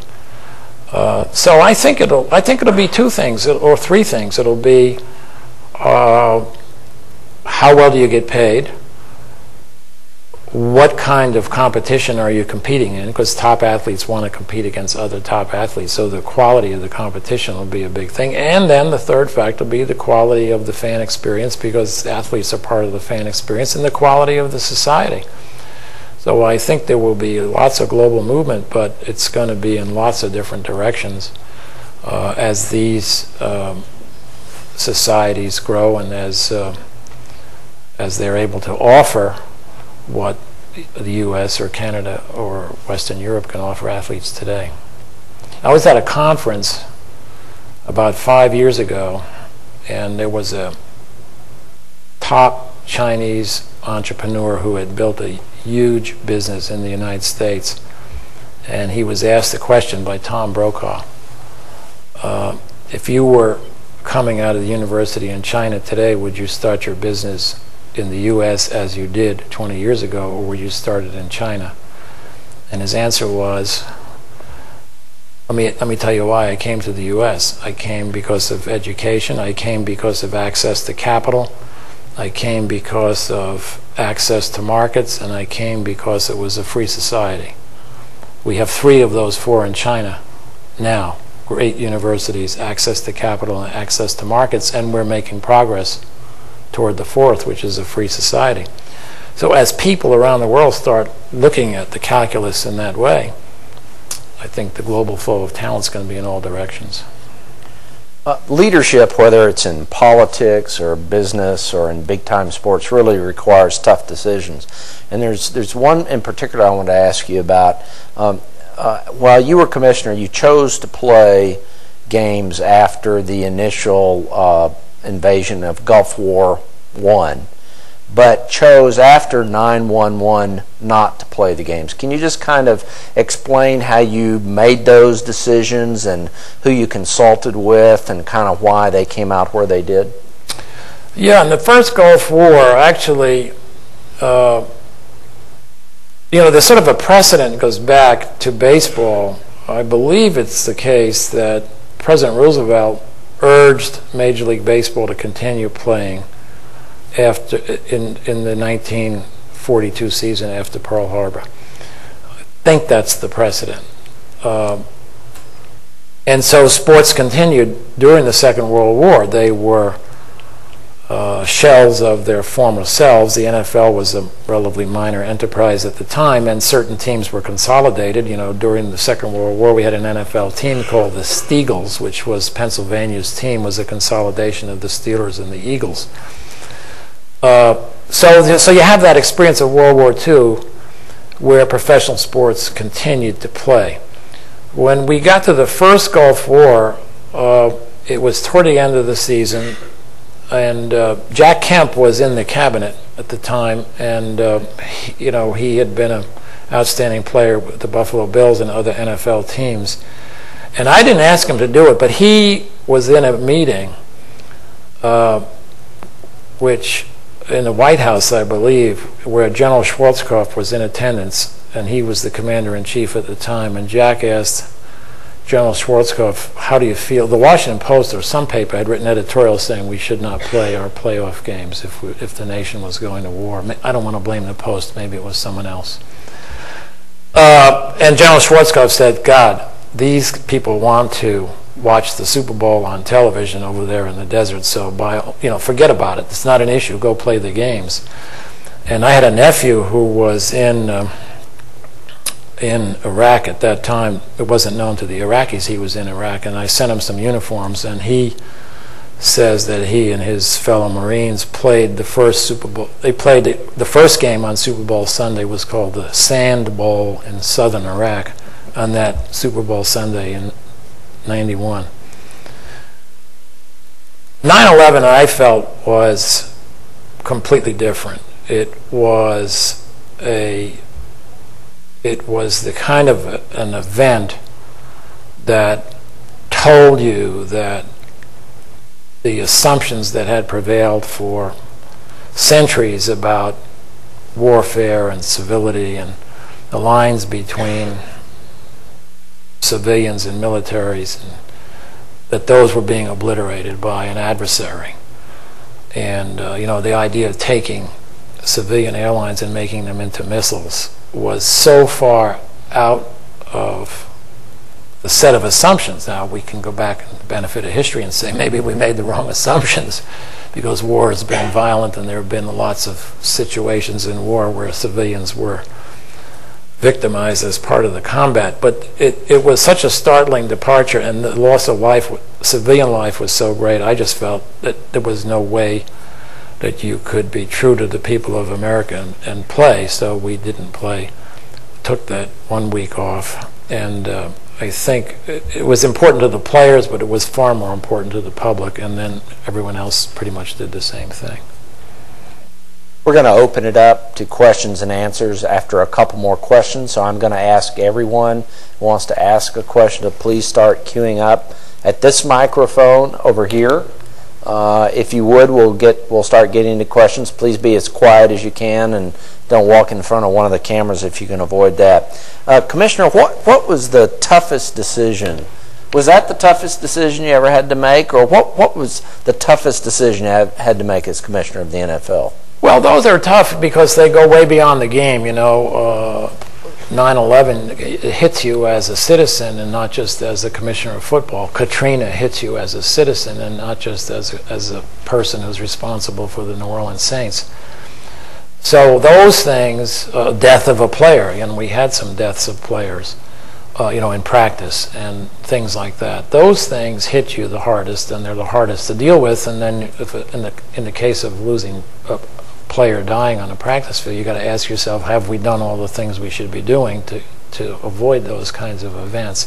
Speaker 3: So I think it'll be two things or three things. It'll be how well do you get paid? What kind of competition are you competing in? Because top athletes want to compete against other top athletes, so the quality of the competition will be a big thing. And then the third factor will be the quality of the fan experience, because athletes are part of the fan experience, and the quality of the society. So I think there will be lots of global movement, but it's going to be in lots of different directions as these societies grow and as they're able to offer what the U.S. or Canada or Western Europe can offer athletes today. I was at a conference about 5 years ago, and there was a top Chinese entrepreneur who had built a huge business in the United States, and he was asked the question by Tom Brokaw, if you were coming out of the university in China today, would you start your business in the U.S. as you did 20 years ago, or would you start it in China? And his answer was, let me tell you why I came to the U.S. I came because of education. I came because of access to capital. I came because of access to markets, and I came because it was a free society. We have 3 of those 4 in China now. Great universities, access to capital, and access to markets, and we're making progress toward the 4th, which is a free society. So as people around the world start looking at the calculus in that way, I think the global flow of talent is going to be in all directions.
Speaker 2: Leadership, whether it's in politics or business or in big-time sports, really requires tough decisions. And there's one in particular I want to ask you about. While you were commissioner, you chose to play games after the initial invasion of Gulf War I, but chose after 9/11 not to play the games. Can you just kind of explain how you made those decisions and who you consulted with and kind of why they came out where they did?
Speaker 3: Yeah, in the first Gulf War, actually, there's sort of a precedent goes back to baseball. I believe it's the case that President Roosevelt urged Major League Baseball to continue playing after in the 1942 season after Pearl Harbor. I think that's the precedent. And so sports continued during the Second World War. They were shells of their former selves. The NFL was a relatively minor enterprise at the time, and certain teams were consolidated. You know, during the Second World War, we had an NFL team called the Steagles, which was Pennsylvania's team, was a consolidation of the Steelers and the Eagles. So you have that experience of World War II where professional sports continued to play. When we got to the first Gulf War, it was toward the end of the season, and Jack Kemp was in the cabinet at the time, and he had been an outstanding player with the Buffalo Bills and other NFL teams. And I didn't ask him to do it, but he was in a meeting, which in the White House, I believe, where General Schwarzkopf was in attendance, and he was the commander-in-chief at the time, and Jack asked General Schwarzkopf, how do you feel? The Washington Post or some paper had written editorials saying we should not play our playoff games if the nation was going to war. I don't want to blame the Post. Maybe it was someone else. And General Schwarzkopf said, God, these people want to watch the Super Bowl on television over there in the desert, so forget about it. It's not an issue. Go play the games. And I had a nephew who was in Iraq at that time. It wasn't known to the Iraqis he was in Iraq, and I sent him some uniforms, and he says that he and his fellow Marines played the first Super Bowl. They played the first game on Super Bowl Sunday was called the Sand Bowl in southern Iraq on that Super Bowl Sunday in '91. 9/11, I felt, was completely different. It was the kind of an event that told you that the assumptions that had prevailed for centuries about warfare and civility and the lines between civilians and militaries, and that those were being obliterated by an adversary. And the idea of taking civilian airlines and making them into missiles was so far out of the set of assumptions. Now we can go back and the benefit of history and say maybe we made the wrong assumptions, because war has been violent and there have been lots of situations in war where civilians were victimized as part of the combat. But it was such a startling departure, and the loss of life, civilian life, was so great. I just felt that there was no way that you could be true to the people of America and play, so we didn't play. Took that 1 week off, and I think it was important to the players, but it was far more important to the public, and then everyone else pretty much did the same thing.
Speaker 2: We're going to open it up to questions and answers after a couple more questions, so I'm going to ask everyone who wants to ask a question to please start queuing up at this microphone over here. If you would, we'll start getting to questions. Please be as quiet as you can, and don't walk in front of one of the cameras if you can avoid that. Commissioner, what was the toughest decision? Was that the toughest decision you ever had to make, or what was the toughest decision you had to make as Commissioner of the NFL?
Speaker 3: Well, those are tough because they go way beyond the game. 9/11 hits you as a citizen and not just as a commissioner of football. Katrina hits you as a citizen and not just as a person who's responsible for the New Orleans Saints. So those things, death of a player, and we had some deaths of players, in practice and things like that. Those things hit you the hardest, and they're the hardest to deal with. And then, in the case of losing a player dying on a practice field, you got to ask yourself, have we done all the things we should be doing to avoid those kinds of events?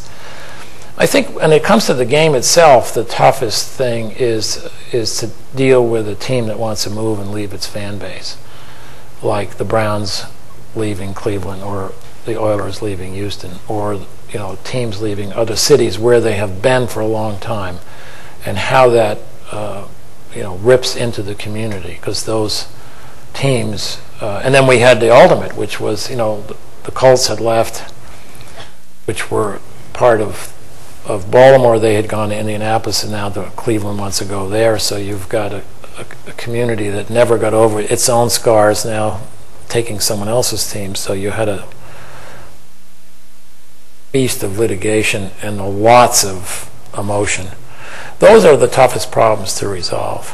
Speaker 3: I think when it comes to the game itself, the toughest thing is to deal with a team that wants to move and leave its fan base, like the Browns leaving Cleveland, or the Oilers leaving Houston, or teams leaving other cities where they have been for a long time, and how that rips into the community, because those teams, and then we had the ultimate, which was, the Colts had left, which were part of Baltimore. They had gone to Indianapolis, and now the Cleveland wants to go there. So you've got a community that never got over its own scars, now taking someone else's team. So you had a beast of litigation and lots of emotion. Those are the toughest problems to resolve.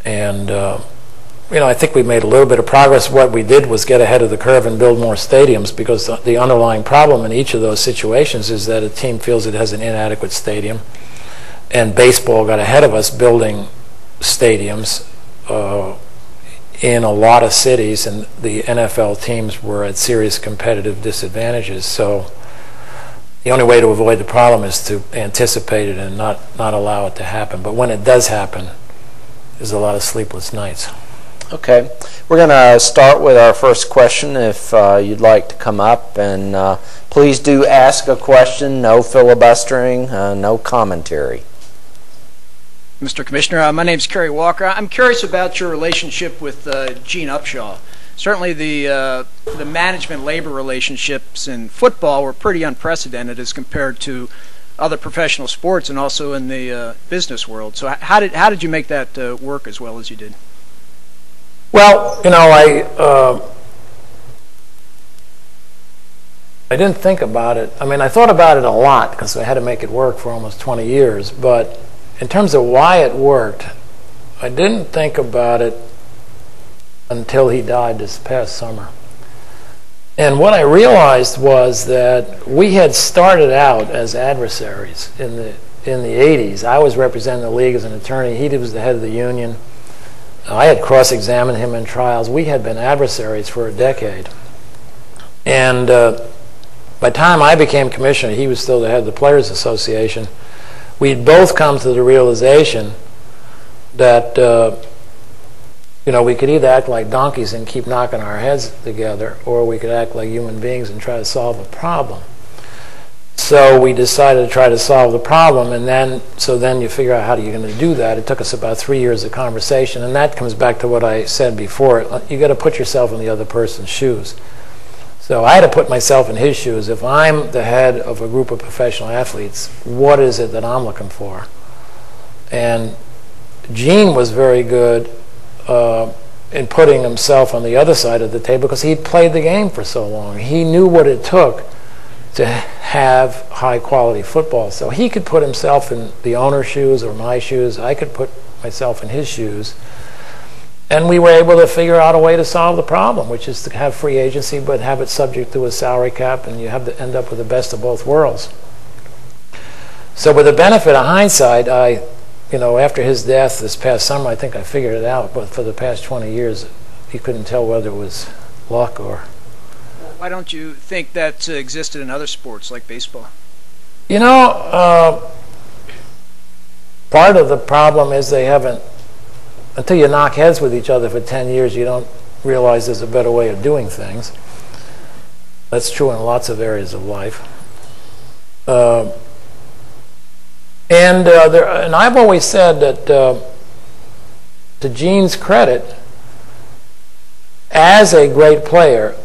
Speaker 3: And I think we made a little bit of progress. What we did was get ahead of the curve and build more stadiums, because the underlying problem in each of those situations is that a team feels it has an inadequate stadium. And baseball got ahead of us building stadiums in a lot of cities, and the NFL teams were at serious competitive disadvantages. So the only way to avoid the problem is to anticipate it and not allow it to happen. But when it does happen, there's a lot of sleepless nights.
Speaker 2: Okay. We're going to start with our first question. If you'd like to come up, and please do ask a question. No filibustering, no commentary.
Speaker 4: Mr. Commissioner, my name is Kerry Walker. I'm curious about your relationship with Gene Upshaw. Certainly the management-labor relationships in football were pretty unprecedented as compared to other professional sports and also in the business world. So how did you make that work as well as you did?
Speaker 3: Well, I didn't think about it. I mean, I thought about it a lot because I had to make it work for almost 20 years. But in terms of why it worked, I didn't think about it until he died this past summer. And what I realized was that we had started out as adversaries in the 80s. I was representing the league as an attorney. He was the head of the union. I had cross-examined him in trials. We had been adversaries for a decade. And by the time I became commissioner, he was still the head of the Players Association. We'd both come to the realization that we could either act like donkeys and keep knocking our heads together, or we could act like human beings and try to solve a problem. So we decided to try to solve the problem, and then you figure out how you're going to do that. It took us about 3 years of conversation, and that comes back to what I said before. You got to put yourself in the other person's shoes. So I had to put myself in his shoes. If I'm the head of a group of professional athletes, what is it that I'm looking for? And Gene was very good in putting himself on the other side of the table because he'd played the game for so long. He knew what it took to have high-quality football. So he could put himself in the owner's shoes or my shoes. I could put myself in his shoes. And we were able to figure out a way to solve the problem, which is to have free agency but have it subject to a salary cap, and you have to end up with the best of both worlds. So with the benefit of hindsight, after his death this past summer, I think I figured it out. But for the past 20 years, you couldn't tell whether it was luck or...
Speaker 4: Why don't you think that existed in other sports like baseball?
Speaker 3: Part of the problem is they haven't, until you knock heads with each other for 10 years, you don't realize there's a better way of doing things. That's true in lots of areas of life. And I've always said that, to Gene's credit, as a great player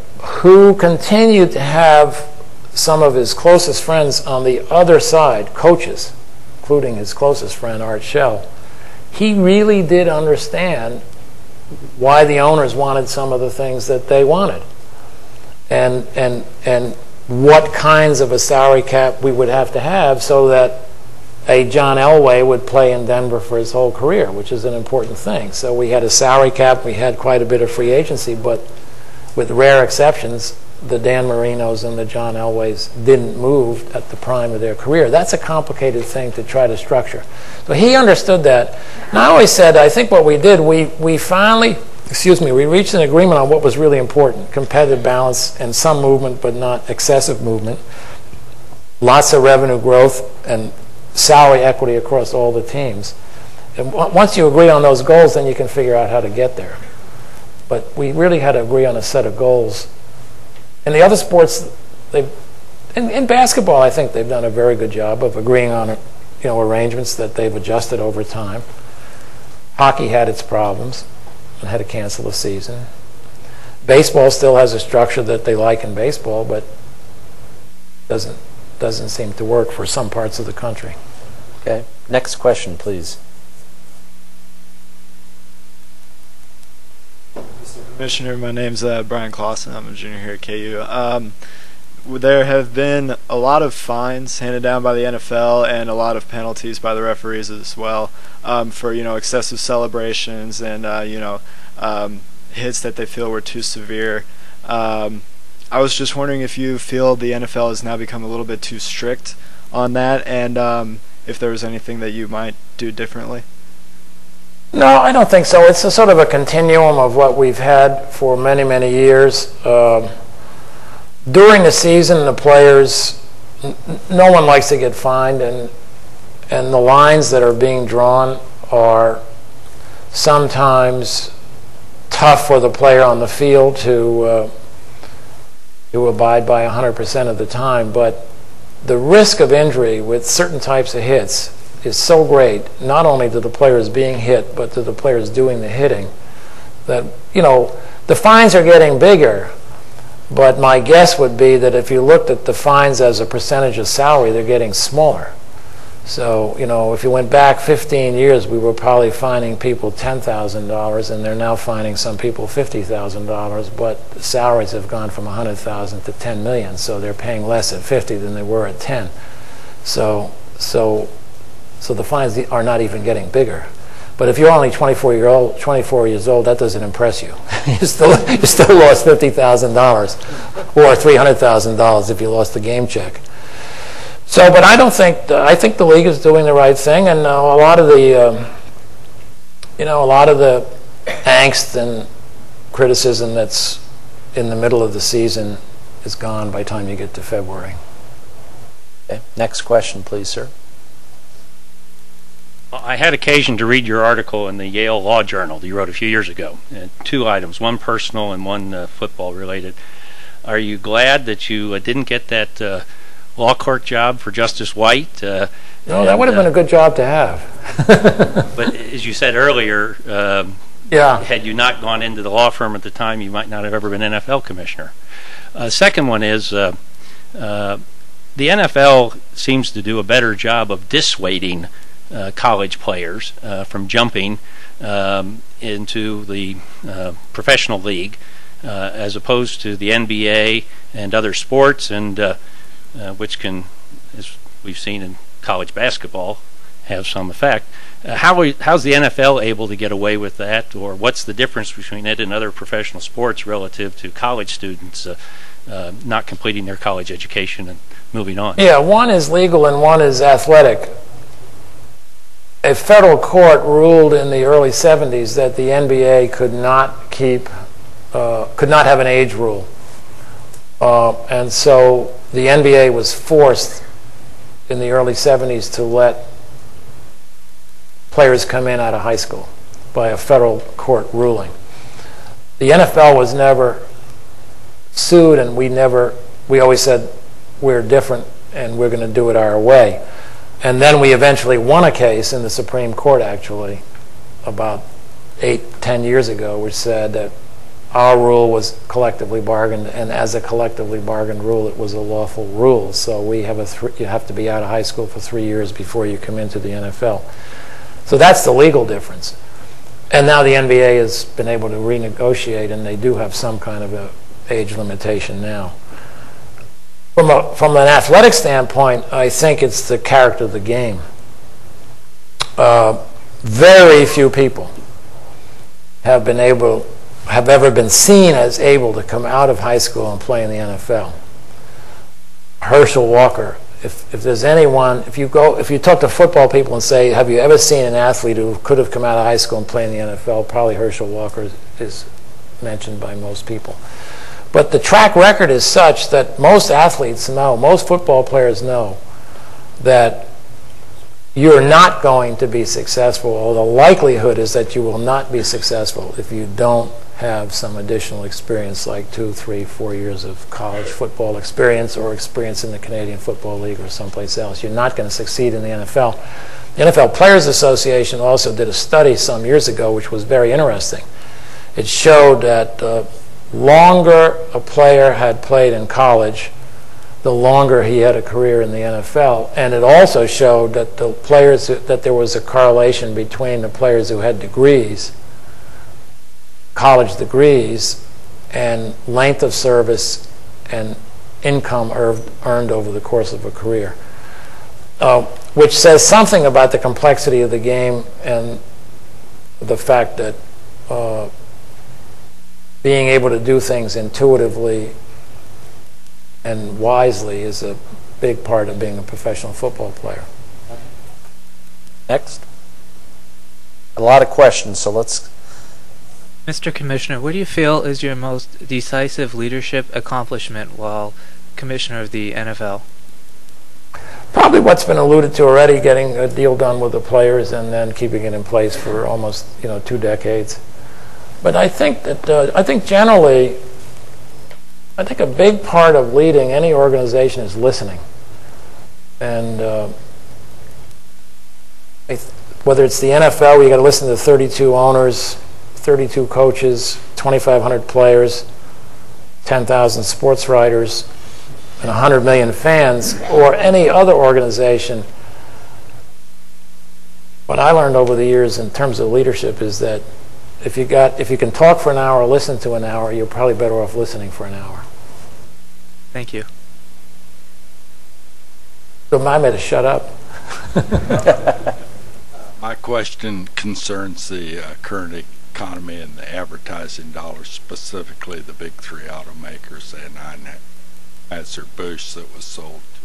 Speaker 3: who continued to have some of his closest friends on the other side, coaches, including his closest friend, Art Shell, he really did understand why the owners wanted some of the things that they wanted, and what kinds of a salary cap we would have to have so that a John Elway would play in Denver for his whole career, which is an important thing. So we had a salary cap, we had quite a bit of free agency, but with rare exceptions, the Dan Marinos and the John Elways didn't move at the prime of their career. That's a complicated thing to try to structure. So he understood that. And I always said, I think what we did, we reached an agreement on what was really important: competitive balance and some movement, but not excessive movement. Lots of revenue growth and salary equity across all the teams. And once you agree on those goals, then you can figure out how to get there. But we really had to agree on a set of goals. In the other sports, in basketball, I think they've done a very good job of agreeing on arrangements that they've adjusted over time. Hockey had its problems and had to cancel the season. Baseball still has a structure that they like in baseball, but doesn't seem to work for some parts of the country.
Speaker 2: Okay. Next question, please.
Speaker 5: Mr. Commissioner, my name's Bryan Clauson. I'm a junior here at KU. there have been a lot of fines handed down by the NFL and a lot of penalties by the referees as well for excessive celebrations and hits that they feel were too severe. I was just wondering if you feel the NFL has now become a little bit too strict on that, and if there was anything that you might do differently.
Speaker 3: No, I don't think so. It's a sort of a continuum of what we've had for many, many years. During the season, the players, no one likes to get fined, and the lines that are being drawn are sometimes tough for the player on the field to abide by 100% of the time. But the risk of injury with certain types of hits is so great, not only to the players being hit, but to the players doing the hitting, that, the fines are getting bigger. But my guess would be that if you looked at the fines as a percentage of salary, they're getting smaller. So, if you went back 15 years, we were probably fining people $10,000, and they're now fining some people $50,000, but the salaries have gone from $100,000 to $10 million, so they're paying less at 50 than they were at 10. So the fines are not even getting bigger. But if you're only 24 years old, that doesn't impress you. you still lost $50,000 or $300,000 if you lost the game check. So, but I think the league is doing the right thing, and a lot of the angst and criticism that's in the middle of the season is gone by the time you get to February.
Speaker 2: Okay. Next question, please, sir.
Speaker 6: I had occasion to read your article in the Yale Law Journal that you wrote a few years ago. Two items, one personal and one football related. Are you glad that you didn't get that law clerk job for Justice White?
Speaker 3: No, that would have been a good job to have.
Speaker 6: But as you said earlier, had you not gone into the law firm at the time, you might not have ever been NFL commissioner. Second one is the NFL seems to do a better job of dissuading college players from jumping into the professional league as opposed to the NBA and other sports, and which can, as we've seen in college basketball, have some effect. How's the NFL able to get away with that, or what's the difference between it and other professional sports relative to college students not completing their college education and moving on?
Speaker 3: Yeah, one is legal and one is athletic. A federal court ruled in the early 70s that the NBA could not have an age rule, and so the NBA was forced in the early 70s to let players come in out of high school by a federal court ruling. The NFL was never sued, and we always said we're different and we're going to do it our way. And then we eventually won a case in the Supreme Court, actually, about 8-10 years ago, which said that our rule was collectively bargained, and as a collectively bargained rule, it was a lawful rule. So we have you have to be out of high school for 3 years before you come into the NFL. So that's the legal difference. And now the NBA has been able to renegotiate, and they do have some kind of a age limitation now. From an athletic standpoint, I think it's the character of the game. Very few people have ever been seen as able to come out of high school and play in the NFL. Herschel Walker. If there's anyone, if you talk to football people and say, have you ever seen an athlete who could have come out of high school and played in the NFL, probably Herschel Walker is mentioned by most people. But the track record is such that most athletes know, most football players know, that you're not going to be successful, or the likelihood is that you will not be successful if you don't have some additional experience, like 2, 3, 4 years of college football experience or experience in the Canadian Football League or someplace else. You're not going to succeed in the NFL. The NFL Players Association also did a study some years ago which was very interesting. It showed that longer a player had played in college, the longer he had a career in the NFL. And it also showed that that there was a correlation between the players who had degrees, college degrees, and length of service and income earned over the course of a career, which says something about the complexity of the game and the fact that being able to do things intuitively and wisely is a big part of being a professional football player.
Speaker 2: Next. A lot of questions, so let's...
Speaker 7: Mr. Commissioner, what do you feel is your most decisive leadership accomplishment while Commissioner of the NFL?
Speaker 3: Probably what's been alluded to already, getting a deal done with the players and then keeping it in place for almost 2 decades. But I think that generally, I think a big part of leading any organization is listening. And whether it's the NFL, where you got to listen to 32 owners, 32 coaches, 2,500 players, 10,000 sports writers, and 100 million fans, or any other organization, what I learned over the years in terms of leadership is that if you can talk for an hour or listen to an hour, you're probably better off listening for an hour.
Speaker 7: Thank you.
Speaker 3: Remind me to shut up.
Speaker 8: My question concerns the current economy and the advertising dollars, specifically the big 3 automakers and Anheuser-Busch that was sold to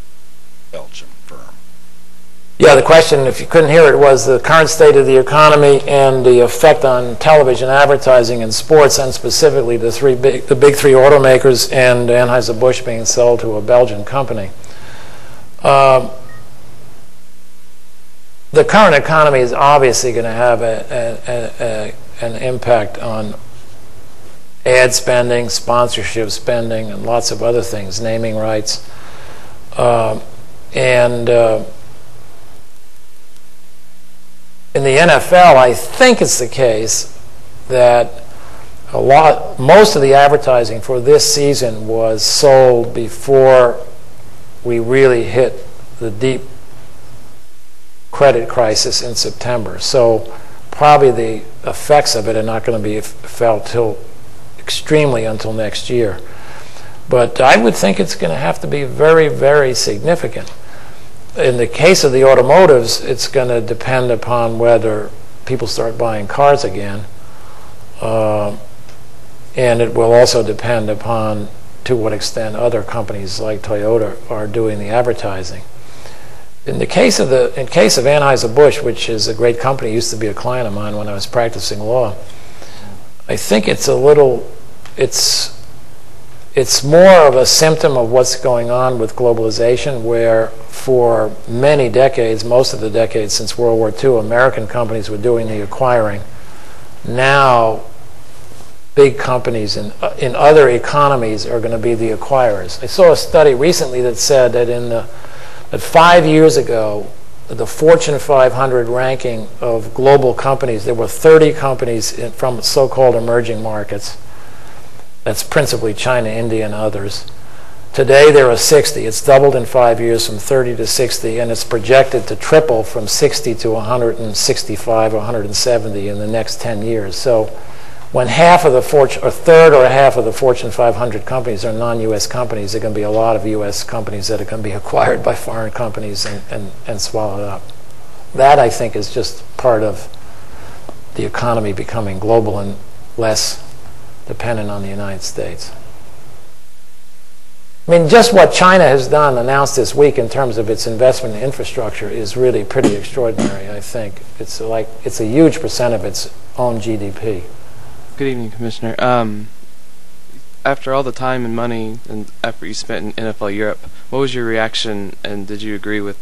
Speaker 8: a Belgian firm.
Speaker 3: Yeah, the question, if you couldn't hear it, was the current state of the economy and the effect on television advertising and sports, and specifically the big 3 automakers and Anheuser-Busch being sold to a Belgian company. The current economy is obviously going to have an impact on ad spending, sponsorship spending, and lots of other things, naming rights. In the NFL, I think it's the case that most of the advertising for this season was sold before we really hit the deep credit crisis in September. So probably the effects of it are not going to be felt extremely until next year. But I would think it's going to have to be very, very significant. In the case of the automotives, it's going to depend upon whether people start buying cars again. And it will also depend upon to what extent other companies like Toyota are doing the advertising. In case of Anheuser-Busch, which is a great company, used to be a client of mine when I was practicing law, I think it's more of a symptom of what's going on with globalization, where for many decades, most of the decades since World War II, American companies were doing the acquiring. Now, big companies in other economies are going to be the acquirers. I saw a study recently that said that that 5 years ago, the Fortune 500 ranking of global companies, there were 30 companies from so-called emerging markets. That's principally China, India, and others. Today there are 60. It's doubled in 5 years from 30 to 60, and it's projected to triple from 60 to 165 or 170 in the next 10 years. So when half of the Fortune, or a third or a half of the Fortune 500 companies are non-U.S. companies, there are going to be a lot of U.S. companies that are going to be acquired by foreign companies and swallowed up. That, I think, is just part of the economy becoming global and less dependent on the United States. I mean, just what China has done, announced this week in terms of its investment in infrastructure, is really pretty extraordinary, I think. It's a huge percent of its own GDP.
Speaker 9: Good evening, Commissioner. After all the time and money and effort you spent in NFL Europe, what was your reaction, and did you agree with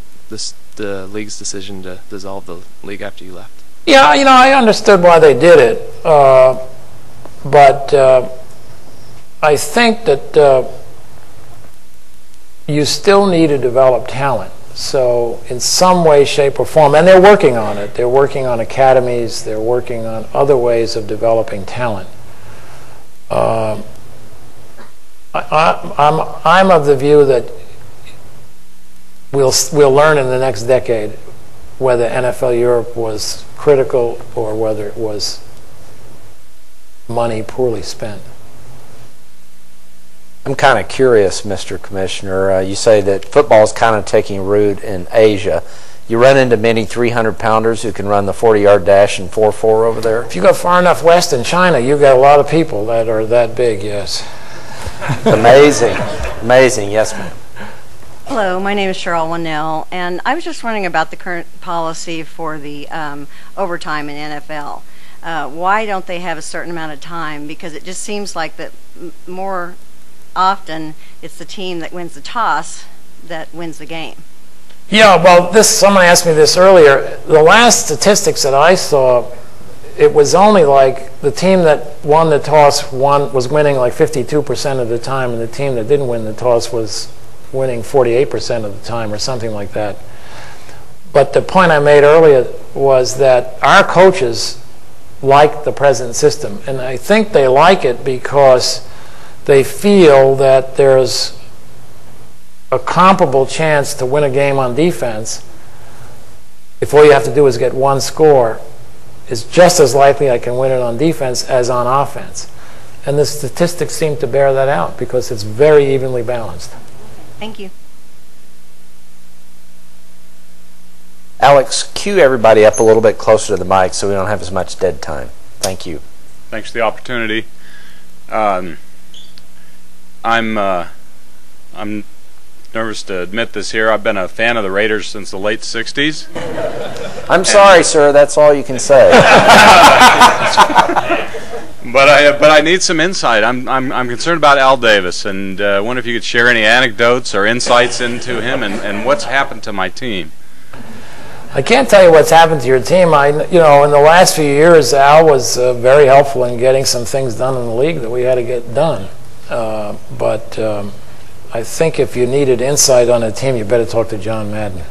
Speaker 9: the league's decision to dissolve the league after you left?
Speaker 3: Yeah, I understood why they did it, but I think that you still need to develop talent. So in some way, shape, or form, and they're working on it. They're working on academies. They're working on other ways of developing talent. I'm of the view that we'll learn in the next decade whether NFL Europe was critical or whether it was money poorly spent.
Speaker 2: I'm kind of curious, Mr. Commissioner. You say that football is kind of taking root in Asia. You run into many 300-pounders who can run the 40-yard dash in 4.4 over there?
Speaker 3: If you go far enough west in China, you've got a lot of people that are that big, yes.
Speaker 2: Amazing. Amazing. Yes, ma'am.
Speaker 10: Hello, my name is Cheryl Winnell, and I was just wondering about the current policy for the overtime in NFL. Why don't they have a certain amount of time? Because it just seems like that more often it's the team that wins the toss that wins the game.
Speaker 3: Yeah, well, someone asked me this earlier. The last statistics that I saw, it was only like the team that won the toss was winning like 52% of the time, and the team that didn't win the toss was winning 48% of the time or something like that. But the point I made earlier was that our coaches like the present system, and I think they like it because they feel that there's a comparable chance to win a game on defense if all you have to do is get one score. Is just as likely I can win it on defense as on offense. And the statistics seem to bear that out because it's very evenly balanced.
Speaker 10: Thank you.
Speaker 2: Alex, cue everybody up a little bit closer to the mic so we don't have as much dead time. Thank you.
Speaker 11: Thanks for the opportunity. I'm nervous to admit this here. I've been a fan of the Raiders since the late 60s.
Speaker 2: I'm sorry, sir. That's all you can say.
Speaker 11: But I need some insight. I'm concerned about Al Davis, and wonder if you could share any anecdotes or insights into him and what's happened to my team.
Speaker 3: I can't tell you what's happened to your team. In the last few years, Al was very helpful in getting some things done in the league that we had to get done. But I think if you needed insight on a team, you better talk to John Madden.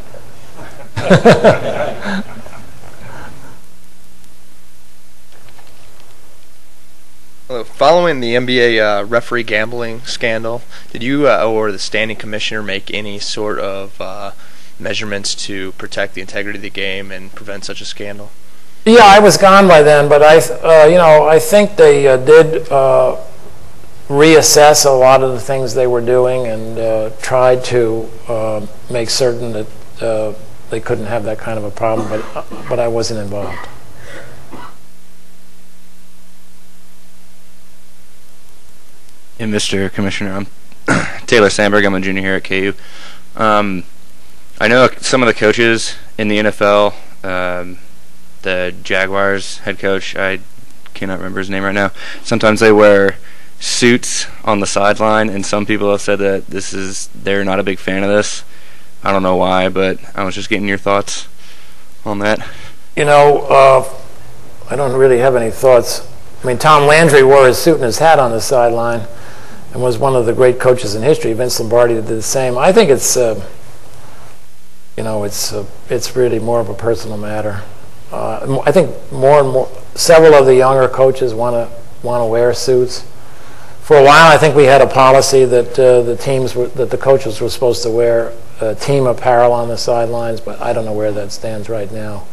Speaker 12: Hello. Following the NBA referee gambling scandal, did you or the standing commissioner make any sort of measurements to protect the integrity of the game and prevent such a scandal?
Speaker 3: Yeah, I was gone by then, but I think they did reassess a lot of the things they were doing and tried to make certain that they couldn't have that kind of a problem, but I wasn't involved.
Speaker 13: Hey, Mr. Commissioner, I'm Taylor Sandberg. I'm a junior here at KU. I know some of the coaches in the NFL, the Jaguars head coach, I cannot remember his name right now, sometimes they wear suits on the sideline, and some people have said that they're not a big fan of this. I don't know why, but I was just getting your thoughts on that.
Speaker 3: I don't really have any thoughts. I mean, Tom Landry wore his suit and his hat on the sideline and was one of the great coaches in history. Vince Lombardi did the same. I think it's really more of a personal matter. I think more and more, several of the younger coaches want to wear suits. For a while, I think we had a policy that the coaches were supposed to wear team apparel on the sidelines, but I don't know where that stands right now.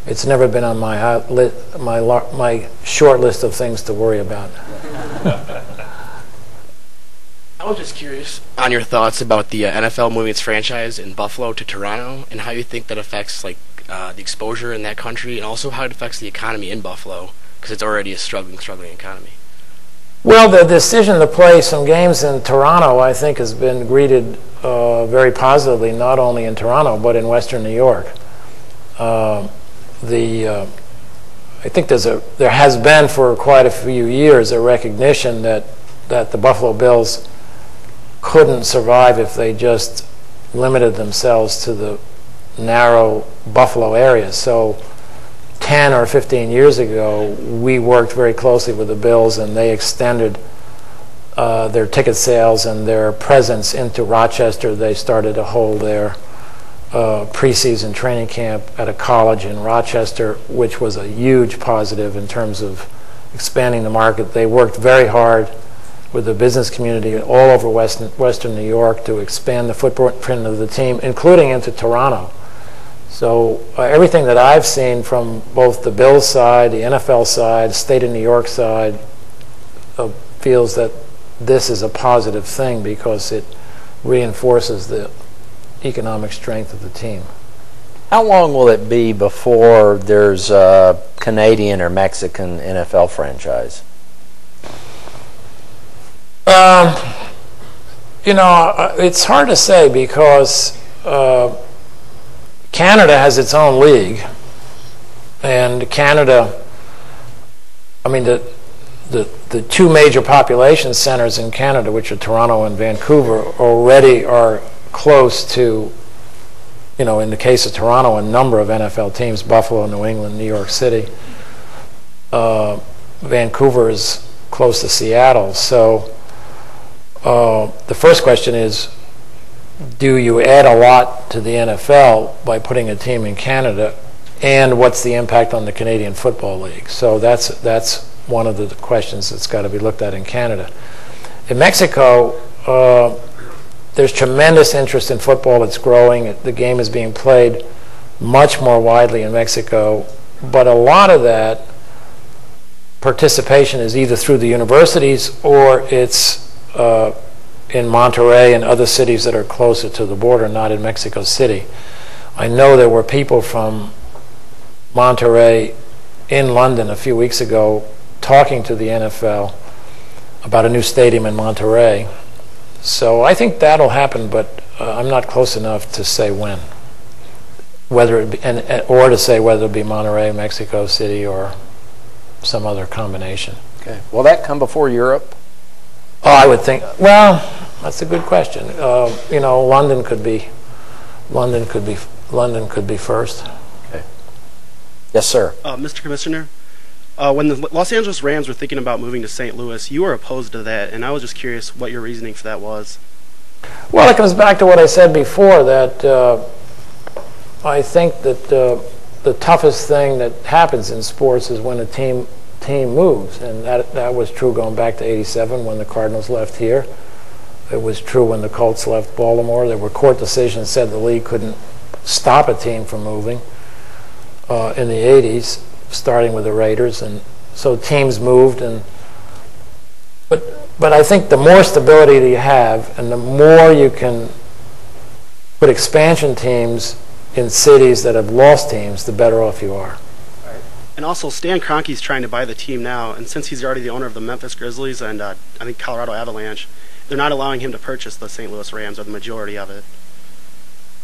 Speaker 3: It's never been on my short list of things to worry about.
Speaker 14: I was just curious on your thoughts about the NFL moving its franchise in Buffalo to Toronto, and how you think that affects the exposure in that country, and also how it affects the economy in Buffalo, because it's already a struggling economy.
Speaker 3: Well, the decision to play some games in Toronto, I think, has been greeted very positively, not only in Toronto but in Western New York. I think there has been for quite a few years a recognition that the Buffalo Bills couldn't survive if they just limited themselves to the narrow Buffalo area. So 10 or 15 years ago, we worked very closely with the Bills, and they extended their ticket sales and their presence into Rochester. They started to hold their preseason training camp at a college in Rochester, which was a huge positive in terms of expanding the market. They worked very hard with the business community all over Western New York to expand the footprint of the team, including into Toronto. So everything that I've seen from both the Bills side, the NFL side, state of New York side, feels that this is a positive thing because it reinforces the economic strength of the team.
Speaker 2: How long will it be before there's a Canadian or Mexican NFL franchise?
Speaker 3: It's hard to say because Canada has its own league, and Canada, the two major population centers in Canada, which are Toronto and Vancouver, already are close to, in the case of Toronto, a number of NFL teams: Buffalo, New England, New York City. Vancouver is close to Seattle. So the first question is, do you add a lot to the NFL by putting a team in Canada, and what's the impact on the Canadian Football League? So that's one of the questions that's got to be looked at in Canada. In Mexico, there's tremendous interest in football. It's growing. The game is being played much more widely in Mexico, but a lot of that participation is either through the universities or it's in Monterrey and other cities that are closer to the border, not in Mexico City. I know there were people from Monterrey in London a few weeks ago talking to the NFL about a new stadium in Monterrey. So I think that'll happen, but I'm not close enough to say when, whether it be, or to say whether it be Monterrey, Mexico City, or some other combination.
Speaker 2: Okay. Will that come before Europe?
Speaker 3: Oh, I would think. Well, that's a good question. London could be first.
Speaker 2: Okay. Yes, sir.
Speaker 15: Mr. Commissioner, when the Los Angeles Rams were thinking about moving to St. Louis, you were opposed to that, and I was just curious what your reasoning for that was.
Speaker 3: Well, it comes back to what I said before, that I think that the toughest thing that happens in sports is when a team moves, and that was true going back to '87 when the Cardinals left here. It was true when the Colts left Baltimore. There were court decisions that said the league couldn't stop a team from moving in the '80s, starting with the Raiders, and so teams moved. But I think the more stability you have, and the more you can put expansion teams in cities that have lost teams, the better off you are.
Speaker 15: And also, Stan Kroenke's trying to buy the team now, and since he's already the owner of the Memphis Grizzlies and I think Colorado Avalanche, they're not allowing him to purchase the St. Louis Rams, or the majority of it.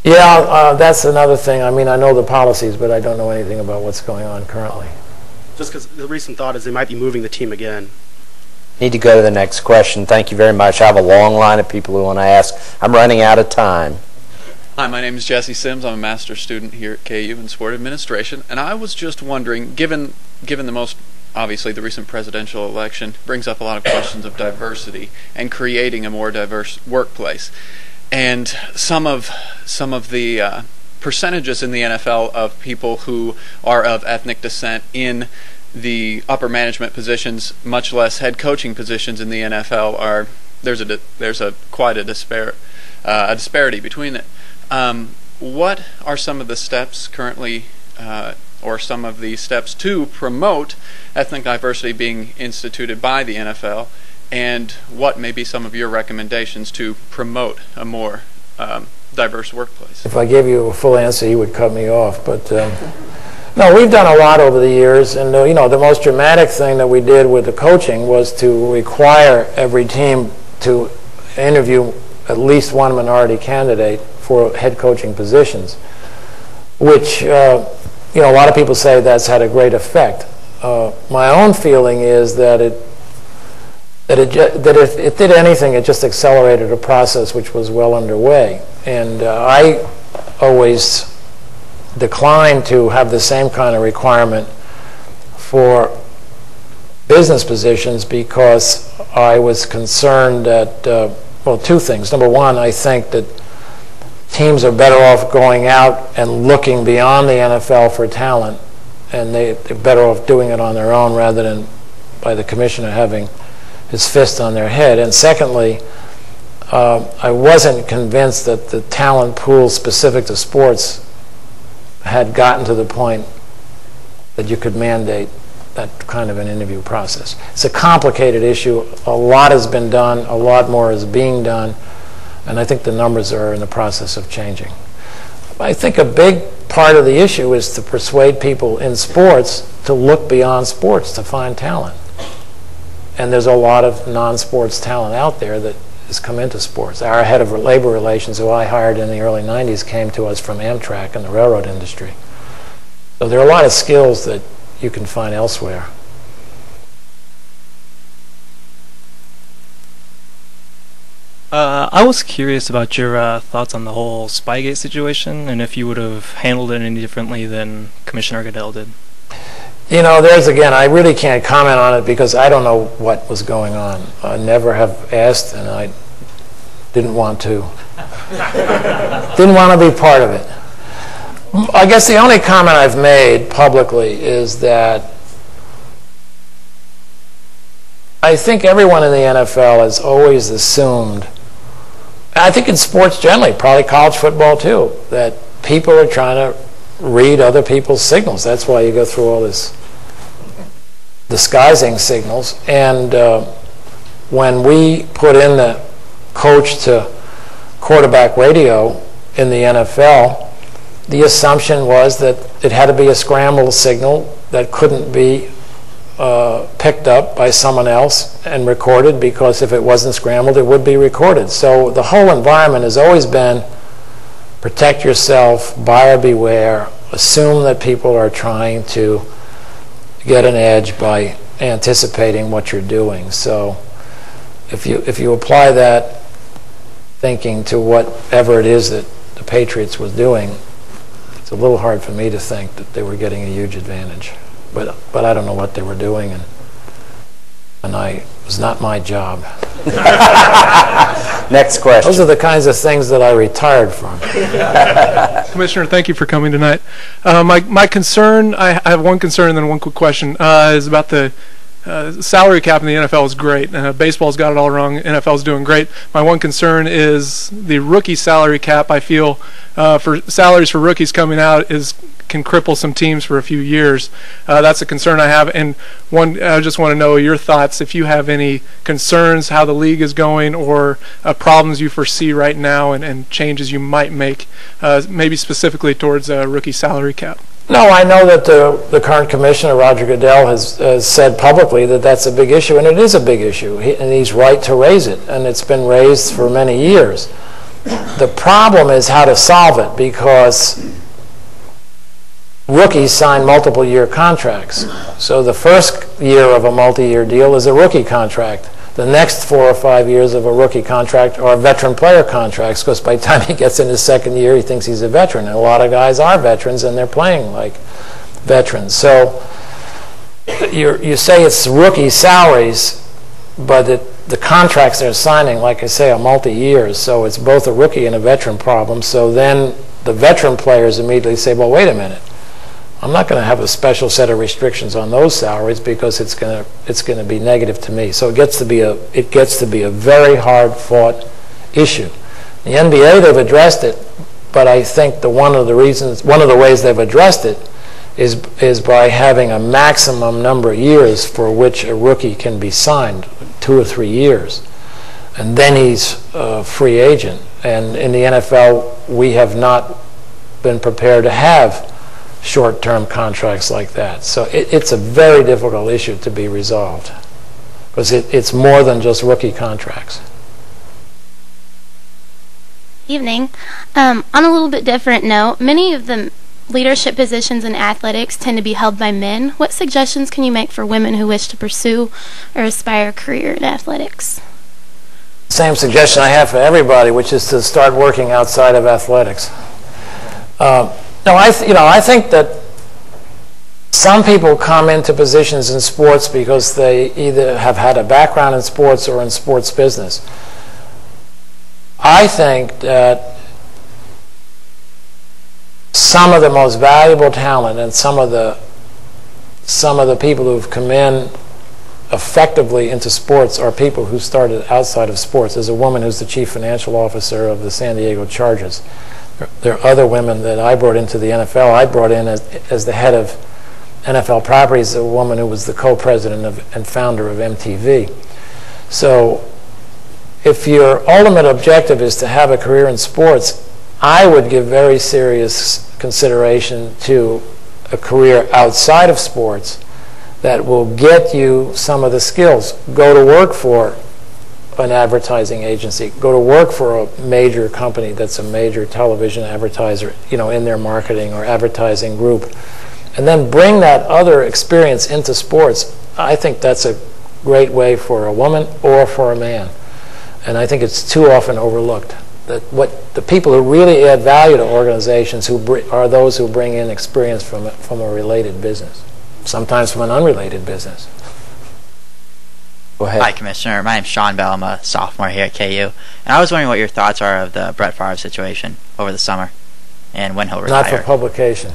Speaker 3: Yeah, that's another thing. I know the policies, but I don't know anything about what's going on currently.
Speaker 15: Just because the recent thought is they might be moving the team again.
Speaker 2: Need to go to the next question. Thank you very much. I have a long line of people who want to ask. I'm running out of time.
Speaker 16: Hi, my name is Jesse Sims. I'm a master's student here at KU in sport administration, and I was just wondering, given obviously the recent presidential election brings up a lot of questions of diversity and creating a more diverse workplace, and some of the percentages in the NFL of people who are of ethnic descent in the upper management positions, much less head coaching positions in the NFL, there's quite a disparity between it. What are some of the steps currently, or some of the steps to promote ethnic diversity being instituted by the NFL, and what may be some of your recommendations to promote a more diverse workplace?
Speaker 3: If I gave you a full answer, you would cut me off. But no, we've done a lot over the years, and the most dramatic thing that we did with the coaching was to require every team to interview at least one minority candidate for head coaching positions, which a lot of people say that's had a great effect. My own feeling is that if it did anything, it just accelerated a process which was well underway. And I always declined to have the same kind of requirement for business positions because I was concerned that, two things. Number one, I think that teams are better off going out and looking beyond the NFL for talent, and they're better off doing it on their own rather than by the commissioner having his fist on their head. And secondly, I wasn't convinced that the talent pool specific to sports had gotten to the point that you could mandate kind of an interview process. It's a complicated issue. A lot has been done. A lot more is being done. And I think the numbers are in the process of changing. I think a big part of the issue is to persuade people in sports to look beyond sports to find talent. And there's a lot of non-sports talent out there that has come into sports. Our head of labor relations, who I hired in the early 90s, came to us from Amtrak and the railroad industry. So there are a lot of skills that you can find elsewhere.
Speaker 17: I was curious about your thoughts on the whole Spygate situation, and if you would have handled it any differently than Commissioner Goodell did.
Speaker 3: You know, there's again, I really can't comment on it because I don't know what was going on. I never have asked, and I didn't want to. Didn't want to be part of it. I guess the only comment I've made publicly is that I think everyone in the NFL has always assumed, I think in sports generally, probably college football too, that people are trying to read other people's signals. That's why you go through all this disguising signals. And when we put in the coach to quarterback radio in the NFL, the assumption was that it had to be a scrambled signal that couldn't be picked up by someone else and recorded, because if it wasn't scrambled, it would be recorded. So the whole environment has always been protect yourself, buyer beware, assume that people are trying to get an edge by anticipating what you're doing. So if you apply that thinking to whatever it is that the Patriots was doing, it's a little hard for me to think that they were getting a huge advantage. But I don't know what they were doing, and it was not my job.
Speaker 2: Next question.
Speaker 3: Those are the kinds of things that I retired from.
Speaker 18: Commissioner, thank you for coming tonight. My concern, I have one concern and then one quick question, is about the salary cap in the NFL is great. Baseball's got it all wrong. NFL's doing great. My one concern is the rookie salary cap. I feel for salaries for rookies coming out can cripple some teams for a few years. That's a concern I have. And I just want to know your thoughts, if you have any concerns how the league is going, or problems you foresee right now, and changes you might make, maybe specifically towards a rookie salary cap.
Speaker 3: No, I know that the current commissioner, Roger Goodell, has said publicly that that's a big issue, and it is a big issue, and he's right to raise it, and it's been raised for many years. The problem is how to solve it, because rookies sign multiple-year contracts. So the first year of a multi-year deal is a rookie contract. The next 4 or 5 years of a rookie contract are veteran player contracts, because by the time he gets in his second year, he thinks he's a veteran. And a lot of guys are veterans, and they're playing like veterans. So you say it's rookie salaries, but the contracts they're signing, like I say, are multi-years. So it's both a rookie and a veteran problem. So then the veteran players immediately say, well, wait a minute. I'm not going to have a special set of restrictions on those salaries, because it's going to be negative to me. So it gets to be a very hard fought issue. The NBA, they've addressed it, but I think one of the ways they've addressed it is by having a maximum number of years for which a rookie can be signed, 2 or 3 years, and then he's a free agent. And in the NFL, we have not been prepared to have short-term contracts like that. So it's a very difficult issue to be resolved, because it's more than just rookie contracts.
Speaker 19: Evening. On a little bit different note, many of the leadership positions in athletics tend to be held by men. What suggestions can you make for women who wish to pursue or aspire a career in athletics?
Speaker 3: Same suggestion I have for everybody, which is to start working outside of athletics. No, I think that some people come into positions in sports because they either have had a background in sports or in sports business. I think that some of the most valuable talent and some of the people who've come in effectively into sports are people who started outside of sports. There's a woman who's the chief financial officer of the San Diego Chargers. There are other women that I brought into the NFL. I brought in as the head of NFL Properties, a woman who was the co-president and founder of MTV. So if your ultimate objective is to have a career in sports, I would give very serious consideration to a career outside of sports that will get you some of the skills. Go to work for an advertising agency. Go to work for a major company that's a major television advertiser, in their marketing or advertising group. And then bring that other experience into sports. I think that's a great way for a woman or for a man. And I think it's too often overlooked. That what the people who really add value to organizations are those who bring in experience from a related business, sometimes from an unrelated business. Go ahead.
Speaker 20: Hi, Commissioner. My name's Sean Bell. I'm a sophomore here at KU. And I was wondering what your thoughts are of the Brett Favre situation over the summer and when he'll retire.
Speaker 3: Not for publication.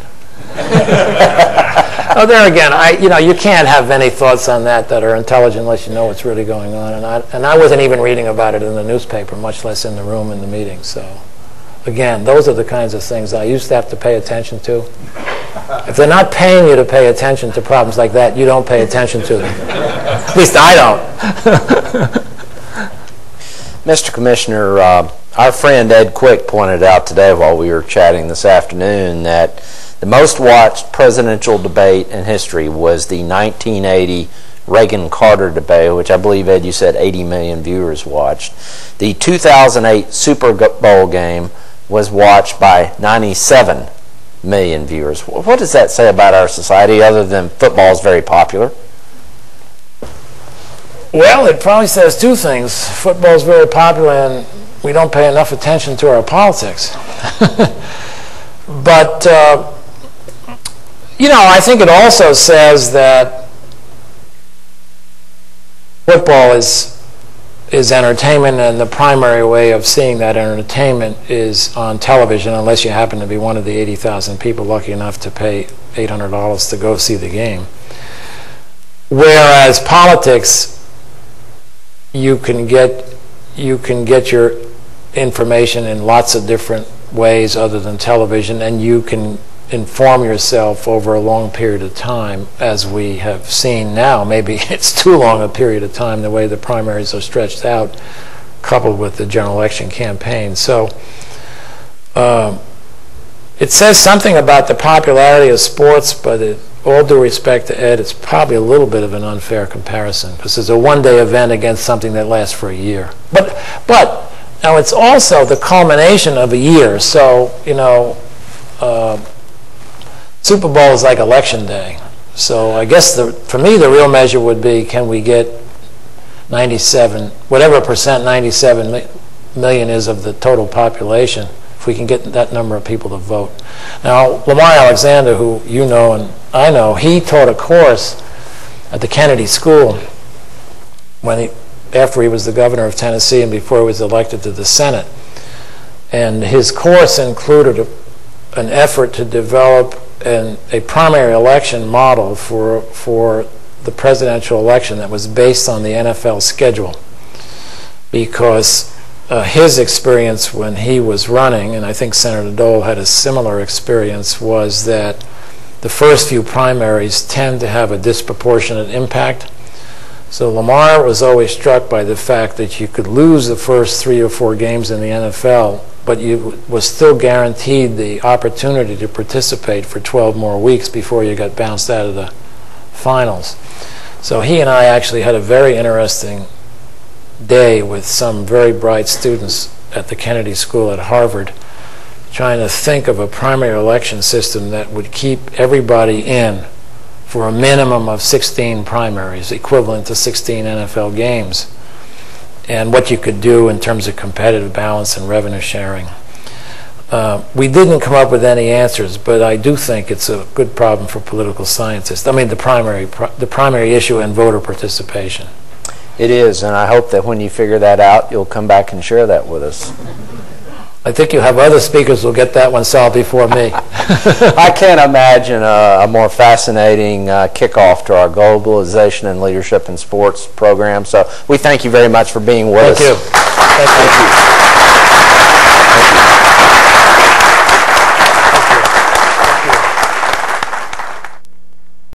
Speaker 3: Oh, there again, you can't have any thoughts on that are intelligent unless you know what's really going on. And I wasn't even reading about it in the newspaper, much less in the room in the meeting. So, again, those are the kinds of things I used to have to pay attention to. If they're not paying you to pay attention to problems like that, you don't pay attention to them. At least I don't.
Speaker 2: Mr. Commissioner, our friend Ed Quick pointed out today while we were chatting this afternoon that the most watched presidential debate in history was the 1980 Reagan-Carter debate, which I believe, Ed, you said 80 million viewers watched. The 2008 Super Bowl game was watched by 97 million viewers. What does that say about our society other than football is very popular?
Speaker 3: Well, it probably says two things. Football is very popular and we don't pay enough attention to our politics. But I think it also says that football is entertainment, and the primary way of seeing that entertainment is on television, unless you happen to be one of the 80,000 people lucky enough to pay $800 to go see the game. Whereas politics, you can get your information in lots of different ways other than television, and you can inform yourself over a long period of time, as we have seen now. Maybe it's too long a period of time, the way the primaries are stretched out, coupled with the general election campaign. So it says something about the popularity of sports, but all due respect to Ed, it's probably a little bit of an unfair comparison, because it's a one-day event against something that lasts for a year. But now it's also the culmination of a year. So, Super Bowl is like election day. So I guess for me the real measure would be, can we get 97, whatever percent 97 million is of the total population, if we can get that number of people to vote. Now, Lamar Alexander, who you know and I know, he taught a course at the Kennedy School after he was the governor of Tennessee and before he was elected to the Senate. And his course included an effort to develop a primary election model for the presidential election that was based on the NFL schedule, because his experience when he was running, and I think Senator Dole had a similar experience, was that the first few primaries tend to have a disproportionate impact. So Lamar was always struck by the fact that you could lose the first 3 or 4 games in the NFL, but you was still guaranteed the opportunity to participate for 12 more weeks before you got bounced out of the finals. So he and I actually had a very interesting day with some very bright students at the Kennedy School at Harvard, trying to think of a primary election system that would keep everybody in for a minimum of 16 primaries, equivalent to 16 NFL games, and what you could do in terms of competitive balance and revenue sharing. We didn't come up with any answers, but I do think it's a good problem for political scientists. I mean, the primary issue in voter participation.
Speaker 2: It is, and I hope that when you figure that out, you'll come back and share that with us.
Speaker 3: I think you have other speakers who will get that one solved before me.
Speaker 2: I can't imagine a more fascinating kickoff to our Globalization and Leadership in Sports program. So we thank you very much for being with us.
Speaker 3: Thank you. Thank you.